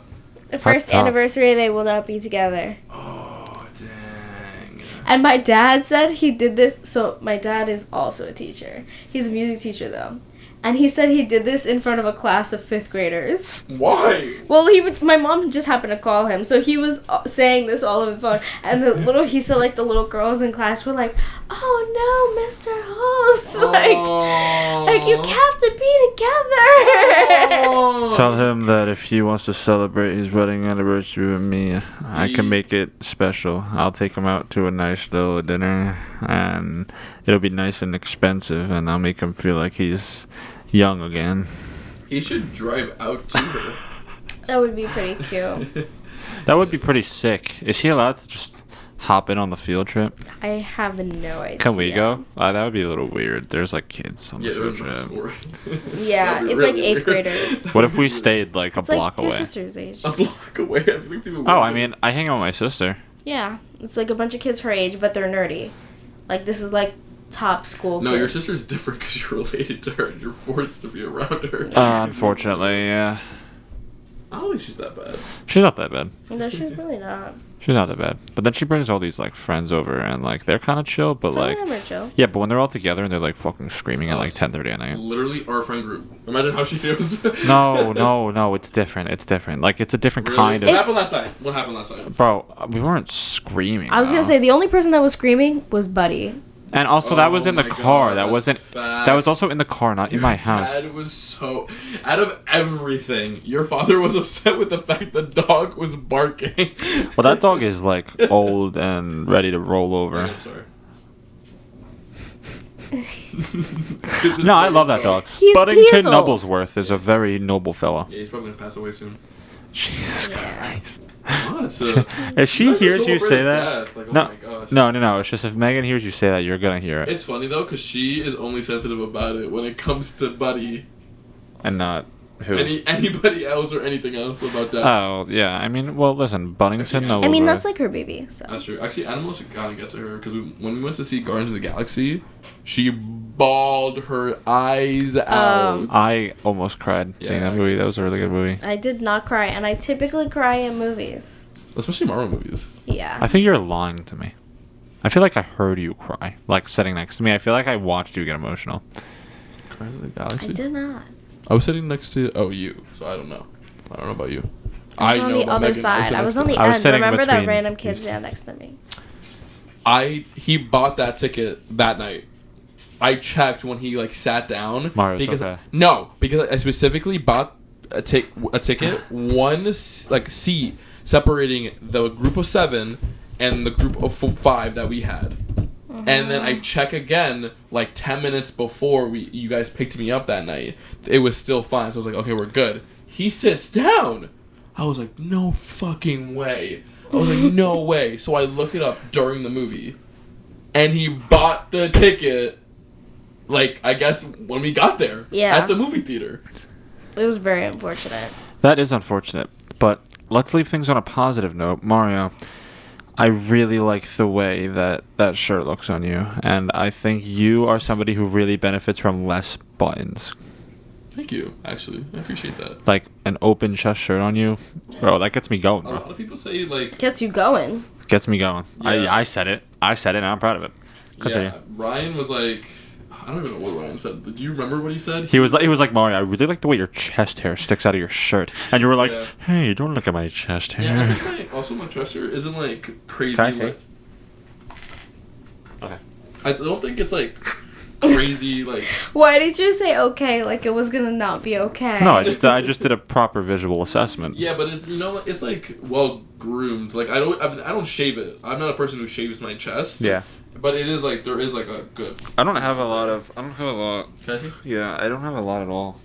The first tough. anniversary they will not be together. Oh, dang. And my dad said he did this. So my dad is also a teacher. He's a music teacher though. And he said he did this in front of a class of 5th graders. Why? Well, my mom just happened to call him, so he was saying this all over the phone. And he said, like, the little girls in class were like, "Oh no, Mr. Holmes, like you have to be together." Tell him that if he wants to celebrate his wedding anniversary with me, I can make it special. I'll take him out to a nice little dinner, and it'll be nice and expensive, and I'll make him feel like he's young again. He should drive out to her. That would be pretty cute. That would be pretty sick. Is he allowed to just hop in on the field trip? I have no idea. Can we go? That would be a little weird. There's like kids on the field trip. Yeah, it's like 8th graders. What if we stayed like a block like away? your sister's age. A block away? I think it's even Oh, weirder. I mean, I hang out with my sister. Yeah, it's like a bunch of kids her age, but they're nerdy. Like, this is like top school No, kids. your sister's different because you're related to her and you're forced to be around her. Unfortunately, yeah. I don't think she's that bad. She's not that bad. No, she's really not. She's not that bad. But then she brings all these like friends over, and like they're kind of chill, but Some like of them are chill. yeah, but when they're all together and they're like fucking screaming at like 10:30 at night. Literally our friend group. Imagine how she feels. No, it's different. It's different. Like it's a different Really? kind What of. happened last night? What happened last night? Bro, we weren't screaming. I was gonna though. say the only person that was screaming was Buddy. And also that was in the my car. God, That that's wasn't. That was also in the car, not in my house. Dad was so. Out of everything, your father was upset with the fact the dog was barking. Well, that dog is like old and ready to roll over. I'm sorry. No, I love that dog. He Buddington is old. Nubblesworth is a very noble fella. Yeah, he's probably gonna pass away soon. Jesus Yeah. Christ. What? If she You guys are hears so you afraid say of that, death. Like, oh no, my gosh. no. It's just if Megan hears you say that, you're gonna hear it, It's funny though, because she is only sensitive about it when it comes to Buddy. and not who. Anybody else or anything else about death. Oh yeah, I mean, well, listen, Buddington Actually, I mean, Nubblesworth. that's like her baby. So That's true. Actually, animals kind of get to her because when we went to see Guardians of the Galaxy, she bawled her eyes out. I almost cried seeing Yeah, that movie. actually, That was a really good movie. I did not cry, and I typically cry in movies. Especially Marvel movies. Yeah. I think you're lying to me. I feel like I heard you cry, like sitting next to me. I feel like I watched you get emotional. Guardians of the I Galaxy. did not. I was sitting next to you, so I don't know. I don't know about you. I was on the about other Megan. side. I was on the I was end. sitting Remember that between random kid you. down next to me? He bought that ticket that night. I checked when he like sat down. Mario, it's because okay. No, because I specifically bought a ticket, one like seat separating the group of 7 and the group of 5 that we had. And then I check again like 10 minutes before you guys picked me up that night. It was still fine. So I was like, okay, we're good. He sits down. I was like, no fucking way. I was like, no way. So I look it up during the movie. And he bought the ticket, like, I guess when we got there. Yeah. At the movie theater. It was very unfortunate. That is unfortunate, but let's leave things on a positive note. Mario, I really like the way that shirt looks on you, and I think you are somebody who really benefits from less buttons. Thank you, actually. I appreciate that. Like an open chest shirt on you, bro, that gets me going, A bro. lot of people say, like... Gets you going. Gets me going. Yeah. I said it, and I'm proud of it. Continue. Yeah, Ryan was like... I don't even know what Ryan said. Do you remember what he said? He was like, Mario, I really like the way your chest hair sticks out of your shirt. And you were like, Yeah. hey, don't look at my chest hair. Yeah, I think my chest hair isn't, like, crazy. Can I see? Like, Okay. I don't think it's, like, crazy, like... Why did you say okay? Like it was gonna not be okay. No, I just did a proper visual assessment. Yeah, but it's, it's, like, well-groomed. Like, I don't shave it. I'm not a person who shaves my chest. Yeah. But it is, like, there is, like, a good... I don't have a lot. Can I see? Yeah, I don't have a lot at all.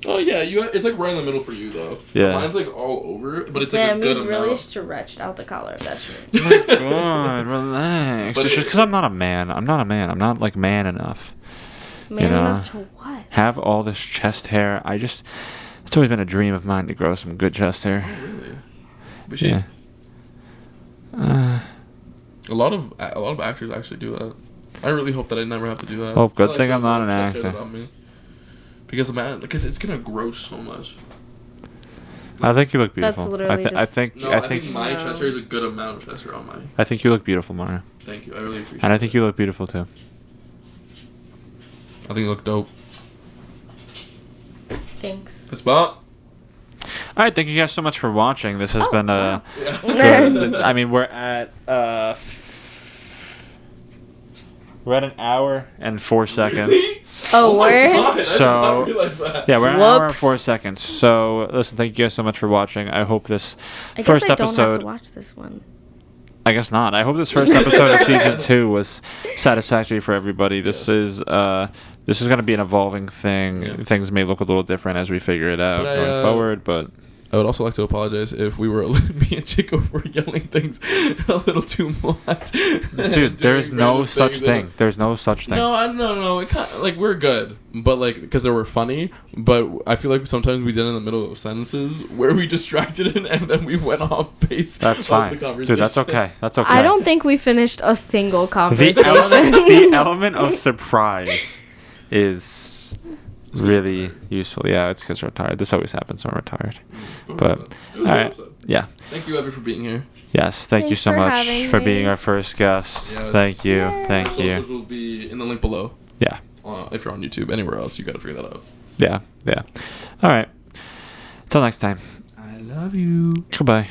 Oh, yeah, it's, like, right in the middle for you, though. Yeah. Mine's, like, all over, but it's, like, Damn, a good you amount. really stretched out the collar. That's true. Oh my god, relax. But It's just because I'm not a man. I'm not like man enough. Man You know? enough to what? Have all this chest hair. It's always been a dream of mine to grow some good chest hair. Oh, really? We should... Yeah. A lot of actors actually do that. I really hope that I never have to do that. Oh, good I thing the I'm not an chest hair actor. about me. Because it's gonna grow so much. I think you look beautiful. That's literally I think No, I think my chest hair is a good amount of chest hair on mine. I think you look beautiful, Mario. Thank you, I really appreciate it. And I think you look beautiful too. I think you look dope. Thanks. That's about. All right, thank you guys so much for watching. This has been Yeah. I mean, we're at an hour and 4 seconds. Oh, my word? God, I So- did not realize that. Yeah, we're at an hour and Whoops. 4 seconds. So listen, thank you guys so much for watching. I hope this I first guess I don't have episode. to watch this one. I guess not. I hope this first episode of season 2 was satisfactory for everybody. This is going to be an evolving thing. Yeah. Things may look a little different as we figure it out But going forward, but I would also like to apologize if we were me and Chico were yelling things a little too much. dude, there's no such thing. There's no such thing. No. It kind of, like, we're good, but like because they were funny. But I feel like sometimes we did in the middle of sentences where we distracted it and then we went off base. That's of fine, the dude. conversation. That's okay. That's okay. I don't think we finished a single conversation. the element of surprise is really useful. Yeah, it's because we're tired. This always happens when we're tired. But It was a all good right, episode. yeah. Thank you, Evie, for being here. Yes, thank you Thanks so for much having for me. being our first guest. Yes. Thank you, Yay. thank Our you. socials will be in the link below. Yeah, If you're on YouTube, anywhere else, you got to figure that out. yeah. All right. Until next time. I love you. Goodbye.